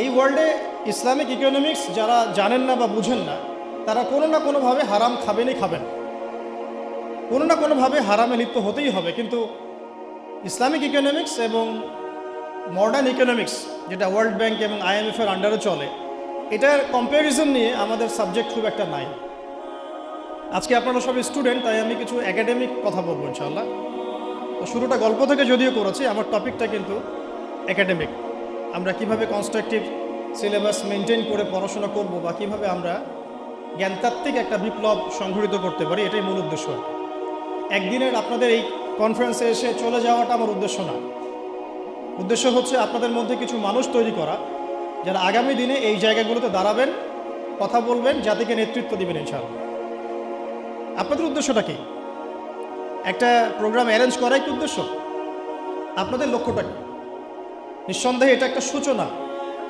এই ওয়ার্ল্ডে ইসলামিক ইকোনমিক্স যারা জানেন না বা বুঝেন না, তারা কোনো না কোনোভাবে হারাম খাবেনই খাবেন, কোনো না কোনোভাবে হারামে লিপ্ত হতেই হবে। কিন্তু ইসলামিক ইকোনমিক্স এবং মডার্ন ইকোনমিক্স, যেটা ওয়ার্ল্ড ব্যাংক এবং IMF-এর আন্ডারে চলে, এটার কম্প্যারিজন নিয়ে আমাদের সাবজেক্ট খুব একটা নাই। আজকে আপনারা সব স্টুডেন্ট, তাই আমি কিছু একাডেমিক কথা বলবো ইনশাআল্লাহ। তো শুরুটা গল্প থেকে যদিও করেছি, আমার টপিকটা কিন্তু একাডেমিক। আমরা কিভাবে কনস্ট্রাকটিভ সিলেবাস মেনটেন করে পড়াশোনা করব বা কিভাবে আমরা জ্ঞানতাত্ত্বিক একটা বিপ্লব সংঘটিত করতে পারি, এটাই মূল উদ্দেশ্য। একদিনের আপনাদের এই কনফারেন্সে এসে চলে যাওয়াটা আমার উদ্দেশ্য না। উদ্দেশ্য হচ্ছে আপনাদের মধ্যে কিছু মানুষ তৈরি করা, যারা আগামী দিনে এই জায়গাগুলোতে দাঁড়াবেন, কথা বলবেন, জাতিকে নেতৃত্ব দিবেন ইনশাআল্লাহ। আপনাদের উদ্দেশ্যটা কি? একটা প্রোগ্রাম অ্যারেঞ্জ করাই কি উদ্দেশ্য? আপনাদের লক্ষ্যটা কি? নিঃসন্দেহে এটা একটা সূচনা,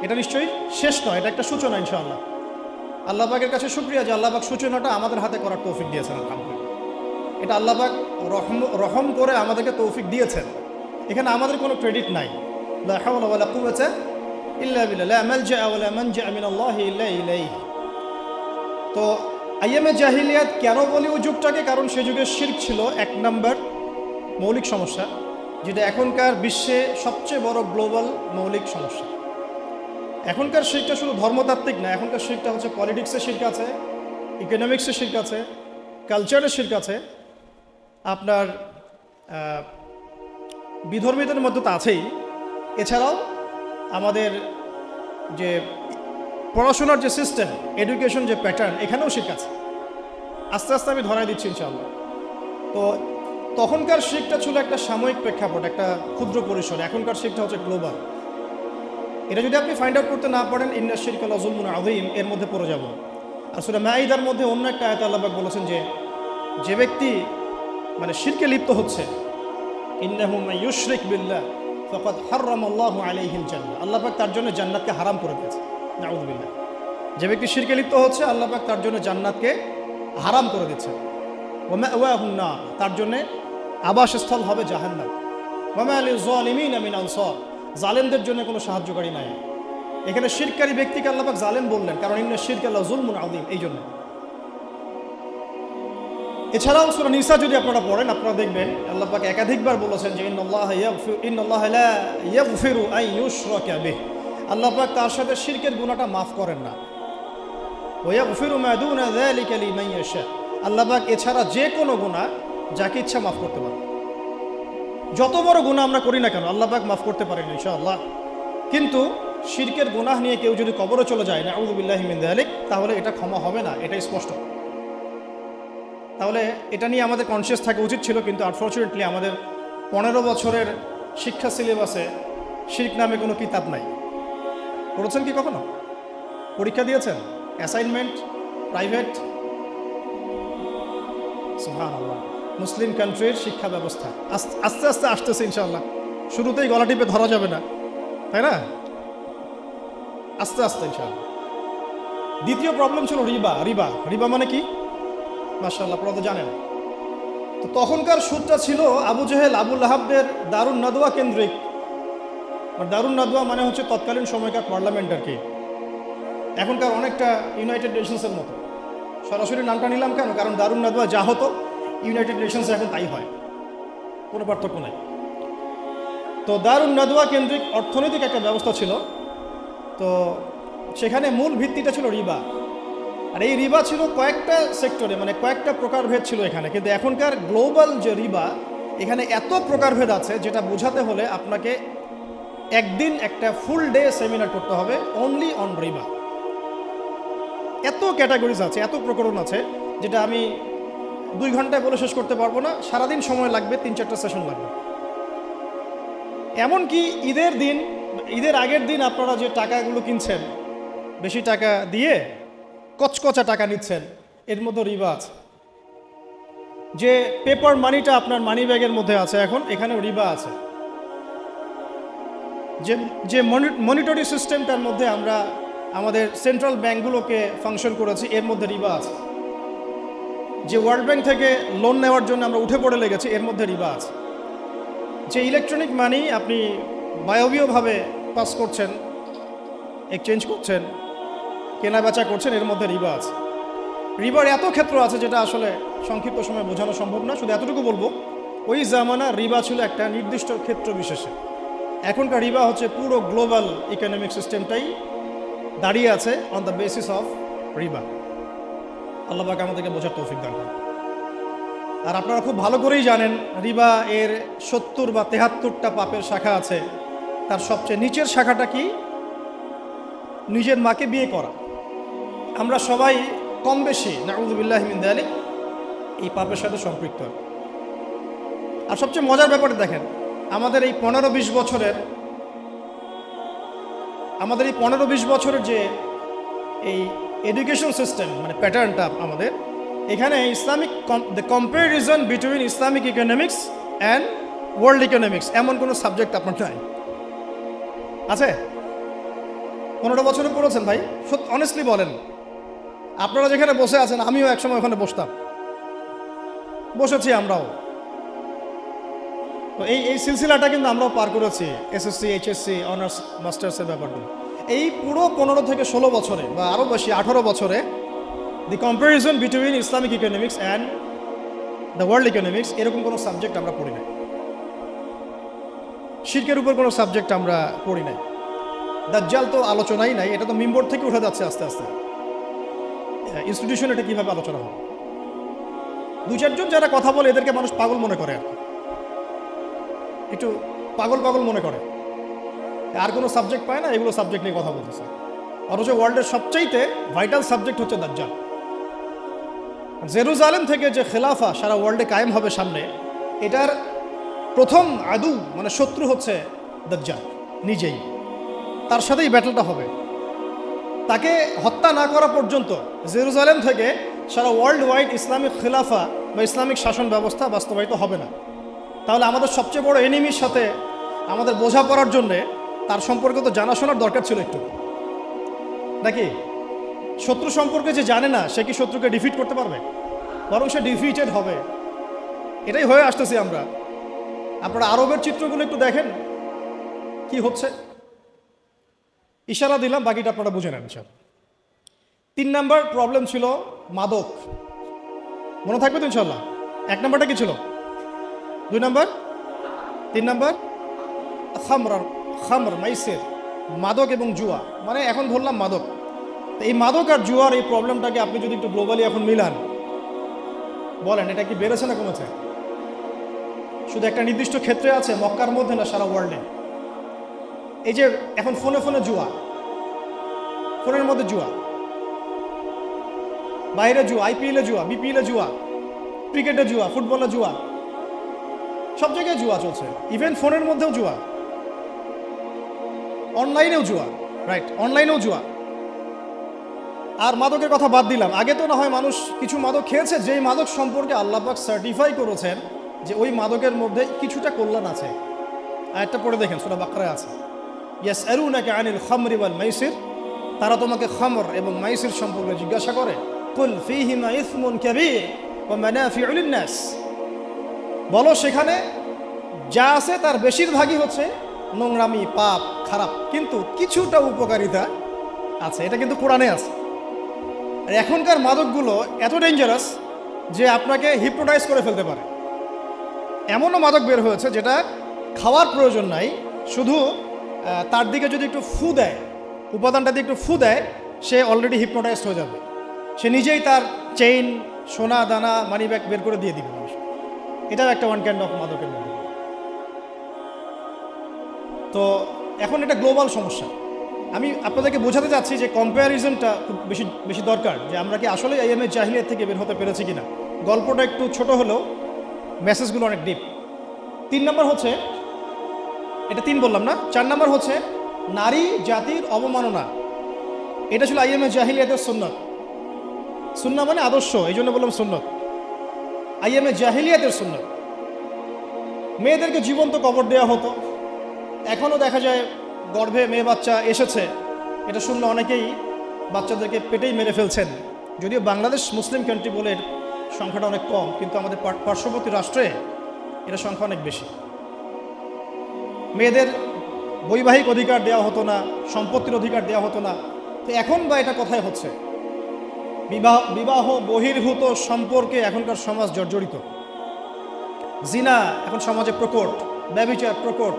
এটা নিশ্চয়ই শেষ নয়, এটা একটা সূচনা ইনশাআল্লাহ। আল্লাহ পাকের কাছে শুকরিয়া যে আল্লাহ পাক সূচনাটা আমাদের হাতে করার তৌফিক দিয়েছেন আলহামদুলিল্লাহ। এটা আল্লাহ পাক রহম করে আমাদেরকে তৌফিক দিয়েছেন। এখানে আমাদের কোনো ক্রেডিট নাই। লা হাওলা ওয়ালা কুওয়াতা ইল্লা বিল্লাহ, লা মালজা ওয়ালা মানজা মিনাল্লাহি ইল্লা ইলাইহি। তো আইয়ামে জাহিলিয়াত কেন বলি ওই যুগটাকে? কারণ সে যুগে শিরক ছিল 1 নম্বর মৌলিক সমস্যা, যেটা এখনকার বিশ্বে সবচেয়ে বড় গ্লোবাল মৌলিক সমস্যা। এখনকার শিরকটা শুধু ধর্মতাত্ত্বিক না, এখনকার শিরকটা হচ্ছে পলিটিক্সের শিরক আছে, ইকোনমিক্সের শিরক আছে, কালচারের শিরক আছে, আপনার বিধর্মীদের মধ্যে তো আছেই। এছাড়াও আমাদের যে পড়াশোনার যে সিস্টেম, এডুকেশন যে প্যাটার্ন, এখানেও শিরক আছে। আস্তে আস্তে আমি ধরাই দিচ্ছি ইনশাআল্লাহ। তো তখনকার শিরকটা ছিল একটা সাময়িক প্রেক্ষাপট, একটা ক্ষুদ্র পরিসর। এখনকার শিরকটা হচ্ছে গ্লোবাল। এটা যদি আপনি ফাইন্ড আউট করতে না পারেন, ইন্না শিরকা লাযুলমুন আযীম, এর মধ্যে পড়ে যাব। আর সূরা মাঈদার মধ্যে অন্য একটা আয়াতে আল্লাহ পাক বলেছেন যে ব্যক্তি মানে শিরকে লিপ্ত হচ্ছে, ইন্নাহু মান ইউশরিক বিল্লাহ ফাকাদ হাররামাল্লাহু আলাইহিল জান্নাহ, আল্লাহ পাক তার জন্য জান্নাতকে হারাম করে দিয়েছে। নাউযুবিল্লাহ। যে ব্যক্তি শিরকে লিপ্ত হচ্ছে আল্লাহ পাক তার জন্য জান্নাতকে হারাম করে দিচ্ছে। ওয়া মাওয়াহুন নার, তার জন্য আবাসস্থল হবে জাহান্নাম। ওয়া মা লিয-যালিমিনা মিন আনসার, জালেমদের জন্য কোনো সাহায্যকারী নাই। এখানে শিরকারী ব্যক্তিকে আল্লাহ পাক জালেম বললেন, কারণ ইন্না শিরকা লাযুলমুন আযীম, এই জন্য। এছাড়াও সূরা নিসা যদি আপনারা পড়েন, আপনারা দেখবেন আল্লাহ পাক একাধিকবার বলেছেন যে ইন্নাল্লাহা লা ইয়াগফিরু আন ইউশরাকা বিহি, আল্লাহ পাক তার সাথে শিরকের গুনাহটা মাফ করেন না। ওয়া ইয়াগফিরু মা দুনা যালিকা লিমান ইয়াশা, আল্লাহ পাক এছাড়া যে কোনো গুনাহ যাকে ইচ্ছা মাফ করতে পারেন। যত বড় গুনাহ আমরা করি না কেন আল্লাহ পাক মাফ করতে পারেন ইনশাআল্লাহ। কিন্তু শিরকের গুনাহ নিয়ে কেউ যদি কবরে চলে যায়, নাউযু বিল্লাহি মিন যালিক, তাহলে এটা ক্ষমা হবে না, এটাই স্পষ্ট। তাহলে এটা নিয়ে আমাদের কনসিয়াস থাকা উচিত ছিল, কিন্তু আনফর্চুনেটলি আমাদের 15 বছরের শিক্ষা সিলেবাসে শিরক নামে কোনো কিতাব নাই। পড়েছেন কি কখনো? পরীক্ষা দিয়েছেন? Assignment private? সুবহানাল্লাহ। মুসলিম কান্ট্রির শিক্ষা ব্যবস্থা আস্তে আস্তে আসতেছে ইনশাআল্লাহ। শুরুতেই গলা টিপে ধরা যাবে না, তাই না? আস্তে আস্তে ইনশাআল্লাহ। দ্বিতীয় প্রবলেম ছিল রিবা। রিবা রিবা মানে কি? মাশাআল্লাহ, আপনারা তো জানেন। তো তখনকার সুদটা ছিল আবু জেহেল, আবু লাহাবদের দারুন নাদওয়া কেন্দ্রিক। আর দারুন নাদওয়া মানে হচ্ছে তৎকালীন সময়কার পার্লামেন্ট আর কি, এখনকার অনেকটা ইউনাইটেড নেশনসের মতো। সরাসরি নামটা নিলাম কেন? কারণ দারুন নাদওয়া যা হতো ইউনাইটেড নেশনসে এখন তাই হয়, কোনো পার্থক্য নাই। তো দারুন নাদওয়া কেন্দ্রিক অর্থনৈতিক একটা ব্যবস্থা ছিল। তো সেখানে মূল ভিত্তিটা ছিল রিবা। আর এই রিবা ছিল কয়েকটা সেক্টরে, মানে কয়েকটা প্রকারভেদ ছিল এখানে। কিন্তু এখনকার গ্লোবাল যে রিবা, এখানে এত প্রকারভেদ আছে যেটা বোঝাতে হলে আপনাকে একদিন একটা ফুল ডে সেমিনার করতে হবে অনলি অন রিবা। এত ক্যাটাগরিজ আছে, এত প্রকরণ আছে, যেটা আমি 2 ঘন্টায় বলে শেষ করতে পারবো না। সারাদিন সময় লাগবে, 3-4টা সেশন লাগবে। এমনকি ঈদের আগের দিন আপনারা যে টাকাগুলো কিনছেন, বেশি টাকা দিয়ে কচকচা টাকা নিচ্ছেন, এর মধ্যে রিবা আছে। যে পেপার মানিটা আপনার মানি ব্যাগের মধ্যে আছে এখন, এখানেও রিবা আছে। যে মনিটরি সিস্টেমটার মধ্যে আমরা আমাদের সেন্ট্রাল ব্যাঙ্কগুলোকে ফাংশন করেছি, এর মধ্যে রিবা আছে। যে ওয়ার্ল্ড ব্যাংক থেকে লোন নেওয়ার জন্য আমরা উঠে পড়ে লেগেছি, এর মধ্যে রিবা আছে। যে ইলেকট্রনিক মানি আপনি বায়বীয়ভাবে পাস করছেন, এক্সচেঞ্জ করছেন, কেনা বেচা করছেন, এর মধ্যে রিবা আছে। রিবার এত ক্ষেত্র আছে যেটা আসলে সংক্ষিপ্ত সময় বোঝানো সম্ভব না। শুধু এতটুকু বলবো, ওই জামানা রিবা ছিল একটা নির্দিষ্ট ক্ষেত্র বিশেষে। এখনকার রিবা হচ্ছে পুরো গ্লোবাল ইকোনমিক সিস্টেমটাই দাঁড়িয়ে আছে অন দ্য বেসিস অফ রিবা। আল্লাহ পাক আমাদেরকে বোঝার তৌফিক দান করেন। আর আপনারা খুব ভালো করেই জানেন রিবা এর 70 বা 73টা পাপের শাখা আছে। তার সবচেয়ে নিচের শাখাটা কি? নিজের মাকে বিয়ে করা। আমরা সবাই কম বেশি নাউযু বিল্লাহি মিন যালিক এই পাপের সাথে সম্পৃক্ত। আর সবচেয়ে মজার ব্যাপারটা দেখেন, আমাদের এই 15-20 বছরের যে এই এডুকেশন সিস্টেম, মানে প্যাটার্নটা আমাদের এখানে Islamic the comparison between Islamic economics and world economics এমন কোনো সাবজেক্ট আপনার নাই আছে? 15 বছরে পড়েছেন ভাই? অনেস্টলি বলেন, আপনারা যেখানে বসে আছেন আমিও একসময় ওখানে বসতাম, বসেছি আমরাও। তো এই সিলসিলাটা কিন্তু আমরাও পার করেছি, এসএসসি, এইচএসসি, অনার্স, মাস্টার্সের ব্যাপারগুলো। এই পুরো 15 থেকে 16 বছরে বা আরও বেশি 18 বছরে the comparison between Islamic economics and the world economics এরকম কোনো সাবজেক্ট আমরা পড়ি নাই। শিরকের উপর কোনো সাবজেক্ট আমরা পড়ি নাই। দাজ্জাল তো আলোচনাই নাই, এটা তো মিম্বর থেকে উঠে যাচ্ছে আস্তে আস্তে। ইনস্টিটিউশন এটা কীভাবে আলোচনা হবে? 2-4 জন যারা কথা বলে এদেরকে মানুষ পাগল মনে করে, আর কি একটু পাগল মনে করে। আর কোনো সাবজেক্ট পায় না, এগুলো সাবজেক্ট নিয়ে কথা বলতেছে। অথচ ওয়ার্ল্ডের সবচাইতে ভাইটাল সাবজেক্ট হচ্ছে দাজ্জাল। জেরুজালেম থেকে যে খেলাফা সারা ওয়ার্ল্ডে কায়েম হবে সামনে, এটার প্রথম আদু মানে শত্রু হচ্ছে দাজ্জাল নিজেই। তার সাথেই ব্যাটলটা হবে। তাকে হত্যা না করা পর্যন্ত জেরুজালেম থেকে সারা ওয়ার্ল্ড ওয়াইড ইসলামিক খেলাফা বা ইসলামিক শাসন ব্যবস্থা বাস্তবায়িত হবে না। তাহলে আমাদের সবচেয়ে বড় এনিমির সাথে আমাদের বোঝাপড়ার জন্যে তার সম্পর্কে তো জানাশোনার দরকার ছিল একটু, নাকি? শত্রু সম্পর্কে যে জানে না সে কি শত্রুকে ডিফিট করতে পারবে? বরং সে ডিফিটেড হবে। এটাই হয়ে আসতেছি আমরা। আপনারা আরবের চিত্রগুলো একটু দেখেন কি হচ্ছে। ইশারা দিলাম, বাকিটা আপনারা বুঝে নেন। 3 নাম্বার প্রবলেম ছিল মাদক। মনে থাকবে তো ইনশাল্লাহ? 1 নাম্বারটা কি ছিল? 2 নাম্বার? 3 নাম্বার খামর মাইসির, মাদক এবং জুয়া। মানে এখন ধরলাম মাদক। এই মাদক আর জুয়ার এই প্রবলেমটাকে আপনি যদি একটু গ্লোবালি এখন মিলান, বলেন এটা কি বেড়েছে না কমেছে? শুধু একটা নির্দিষ্ট ক্ষেত্রে আছে, মক্কার মধ্যে না সারা ওয়ার্ল্ডে? এই যে এখন ফোনে ফোনে জুয়া, ফোনের মধ্যে জুয়া, বাইরে জুয়া, আইপিএলে জুয়া, বিপিএলে জুয়া, ক্রিকেটে জুয়া, ফুটবলে জুয়া, সব জায়গায় জুয়া চলছে। ইভেন ফোনের মধ্যেও জুয়া, অনলাইনেও জুয়া, রাইট, অনলাইনেও জুয়া। আর মাদকের কথা বাদ দিলাম। আগে তো না হয় মানুষ কিছু মাদক খেয়েছে, যেই মাদক সম্পর্কে আল্লাহ পাক সার্টিফাই করেছেন যে ওই মাদকের মধ্যে কিছুটা কল্যাণ আছে। আয়াতটা পড়ে দেখেন, সূরা বাকরায় আছে, ইয়াসআলুনাকা আনিল খামরি ওয়াল মাইসির, তারা তোমাকে খামর এবং মাইসির সম্পর্কে জিজ্ঞাসা করে। কুল ফীহিমা ইসমুন কাবীর ওয়া মানাফিউ লিন-নাস, বলো সেখানে যা আছে তার বেশিরভাগই হচ্ছে নোংরামি, পাপ, খারাপ, কিন্তু কিছুটা উপকারিতা আছে। এটা কিন্তু কোরআনে আছে। আর এখনকার মাদকগুলো এত ডেঞ্জারাস যে আপনাকে হিপনোটাইজ করে ফেলতে পারে। এমনও মাদক বের হয়েছে যেটা খাওয়ার প্রয়োজন নাই, শুধু তার দিকে যদি একটু ফু দেয়, উপাদানটা দিয়ে একটু ফু দেয়, সে অলরেডি হিপনোটাইজড হয়ে যাবে। সে নিজেই তার চেইন, সোনা দানা, মানি ব্যাগ বের করে দিয়ে দিবে মানুষ। এটাও একটা ওয়ান কাইন্ড অফ মাদকের মধ্যে। তো এখন এটা গ্লোবাল সমস্যা। আমি আপনাদেরকে বোঝাতে চাচ্ছি যে কম্প্যারিজনটা খুব বেশি বেশি দরকার, যে আমরা কি আসলে আইএমএ জাহিলিয়াত থেকে বের হতে পেরেছি কিনা। গল্পটা একটু ছোট হলেও মেসেজগুলো অনেক ডিপ। 3 নম্বর হচ্ছে, এটা 3 বললাম না, 4 নম্বর হচ্ছে নারী জাতির অবমাননা। এটা ছিল আইএমএ জাহিলিয়াতের সুন্নত। সুন্নাহ মানে আদর্শ, এই জন্য বললাম সুন্নত। আইএমএ জাহিলিয়াতের সুন্নত। মেয়েদেরকে জীবন্ত কবর দেওয়া হতো। এখনও দেখা যায় গর্ভে মেয়ে বাচ্চা এসেছে, এটা শুনলে অনেকেই বাচ্চাদেরকে পেটেই মেরে ফেলছেন। যদিও বাংলাদেশ মুসলিম কান্ট্রি বলে এর সংখ্যাটা অনেক কম, কিন্তু আমাদের পার্শ্ববর্তী রাষ্ট্রে এটা সংখ্যা অনেক বেশি। মেয়েদের বৈবাহিক অধিকার দেওয়া হতো না, সম্পত্তির অধিকার দেওয়া হতো না। তো এখন বা এটা কোথায় হচ্ছে? বিবাহ বহির্ভূত সম্পর্কে এখনকার সমাজ জর্জরিত। জিনা এখন সমাজে প্রকট, ব্যভিচার প্রকট।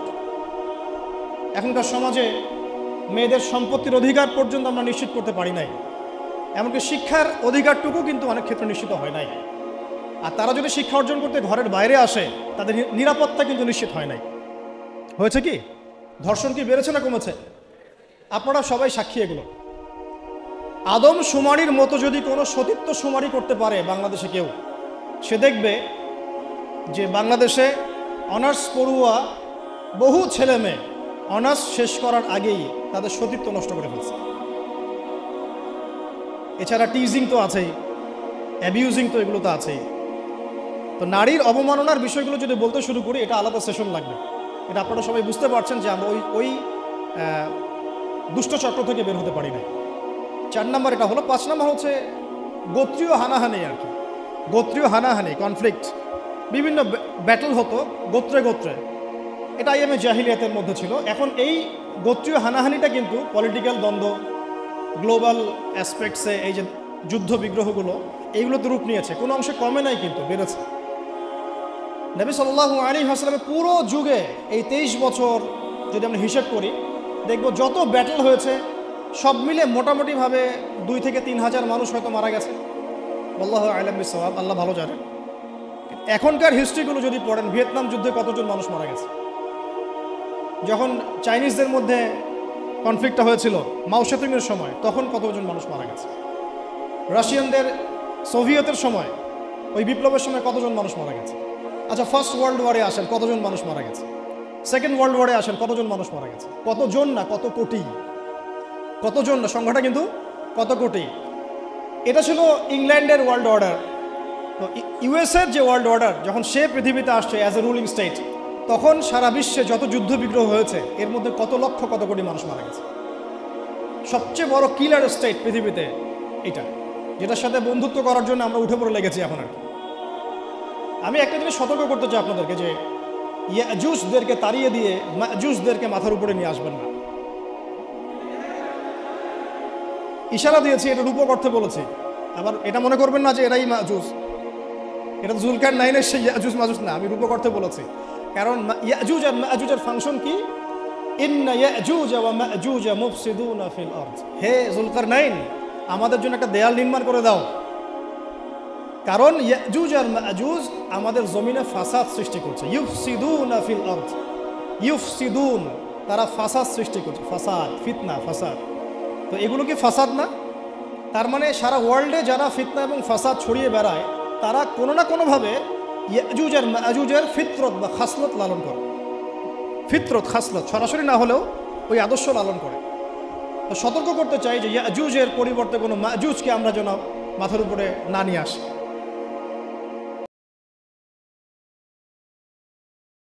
এখনকার সমাজে মেয়েদের সম্পত্তির অধিকার পর্যন্ত আমরা নিশ্চিত করতে পারি নাই। এমনকি শিক্ষার অধিকারটুকু কিন্তু অনেক ক্ষেত্রে নিশ্চিত হয় নাই। আর তারা যদি শিক্ষা অর্জন করতে ঘরের বাইরে আসে, তাদের নিরাপত্তা কিন্তু নিশ্চিত হয় নাই। হয়েছে কি? ধর্ষণ কি বেড়েছে না কমেছে? আপনারা সবাই সাক্ষী এগুলো। আদম শুমারির মতো যদি কোনো সতীত্ব শুমারি করতে পারে বাংলাদেশে কেউ, সে দেখবে যে বাংলাদেশে অনার্স পড়ুয়া বহু ছেলে মেয়ে অনার্স শেষ করার আগেই তাদের সতীত্ব নষ্ট করে ফেলছে। এছাড়া টিজিং তো আছেই, অ্যাবিউজিং তো এগুলো তো আছেই। তো নারীর অবমাননার বিষয়গুলো যদি বলতে শুরু করি, এটা আলাদা সেশন লাগবে। এটা আপনারা সবাই বুঝতে পারছেন যে আমরা ওই দুষ্ট চক্র থেকে বের হতে পারি না। 4 নম্বর এটা হলো। 5 নম্বর হচ্ছে গোত্রীয় হানাহানি। আর কি গোত্রীয় হানাহানি, কনফ্লিক্ট, বিভিন্ন ব্যাটল হতো গোত্রে গোত্রে। এটা আইএমএ জাহিলিয়াতের মধ্যে ছিল। এখন এই গোত্রীয় হানাহানিটা কিন্তু পলিটিক্যাল দ্বন্দ্ব, গ্লোবাল অ্যাসপেক্টসে এই যে যুদ্ধ বিগ্রহগুলো, এইগুলোতে রূপ নিয়েছে। কোনো অংশে কমে নাই, কিন্তু বেড়েছে। নবী সাল্লাল্লাহু আলাইহি ওয়াসাল্লামের পুরো যুগে এই 23 বছর যদি আমরা হিসেব করি, দেখব যত ব্যাটল হয়েছে সব মিলে মোটামুটিভাবে 2 থেকে 3 হাজার মানুষ হয়তো মারা গেছে। আল্লাহু আ'লাম বিস-সাওয়াব, আল্লাহ ভালো জানেন। এখনকার হিস্ট্রিগুলো যদি পড়েন, ভিয়েতনাম যুদ্ধে কতজন মানুষ মারা গেছে, যখন চাইনিজদের মধ্যে কনফ্লিক্টটা হয়েছিল মাও সেতুংয়ের সময়, তখন কতজন মানুষ মারা গেছে। রাশিয়ানদের সোভিয়েতের সময়, ওই বিপ্লবের সময় কতজন মানুষ মারা গেছে। আচ্ছা, ফার্স্ট ওয়ার্ল্ড ওয়ারে আসেন, কতজন মানুষ মারা গেছে। সেকেন্ড ওয়ার্ল্ড ওয়ারে আসেন, কতজন মানুষ মারা গেছে। কতজন না, কত কোটি। কতজন না, সংখ্যাটা কিন্তু কত কোটি। এটা ছিল ইংল্যান্ডের ওয়ার্ল্ড অর্ডার। তো ইউএসের যে ওয়ার্ল্ড অর্ডার যখন সে পৃথিবীতে আসছে অ্যাজ এ রুলিং স্টেট, তখন সারা বিশ্বে যত যুদ্ধ বিগ্রহ হয়েছে এর মধ্যে কত লক্ষ কত কোটি মানুষ মারা গেছে। সবচেয়ে বড় কিলার স্টেট পৃথিবীতে এটা, যেটার সাথে বন্ধুত্ব করার জন্য আমরা উঠে পড়ে লেগেছি এখন আর কি। আমি একটা জিনিস সতর্ক করতে চাই আপনাদেরকে যে ইয়াজুজদেরকে তাড়িয়ে দিয়ে মাজুজদেরকে মাথার উপরে নিয়ে আসবেন না। ইশারা দিয়েছি, এটা রূপক অর্থে বলেছি। আবার এটা মনে করবেন না যে এরাই মাজুজ, এটা জুলকার নাইনের সেই ইয়াজুজ মাজুজ না, আমি রূপক অর্থে বলেছি। কারণ ইয়াজুজ আর মাজুজের ফাংশন কি? ইন্না ইয়াজুজ ওয়া মাজুজ মুফসিদুনা ফিল আরদ। হে জুলকার নাইন, আমাদের জন্য একটা দেয়াল নির্মাণ করে দাও, কারণ ইয়াজুজ আর মাজুজ আমাদের জমিনে ফাসাদ সৃষ্টি করছে। ইউফসিদুনা ফিল আরদ, ইউফসিদুন, তারা ফাসাদ সৃষ্টি করছে, ফাসাদ, ফিতনা, ফাসাদ। তো এগুলো কি ফাসাদ না? তার মানে সারা ওয়ার্ল্ডে যারা ফিতনা এবং ফাসাদ ছড়িয়ে বেড়ায় তারা কোনো না কোনোভাবে ইয়াজুজ আর মাজুজের ফিতরত বা খাসলত লালন করে। ফিতরত, খাসলত সরাসরি না হলেও ওই আদর্শ লালন করে। তো সতর্ক করতে চাই যে ইয়াজুজের পরিবর্তে কোনো মাজুজকে আমরা যেন মাথার উপরে না নিয়ে আসি।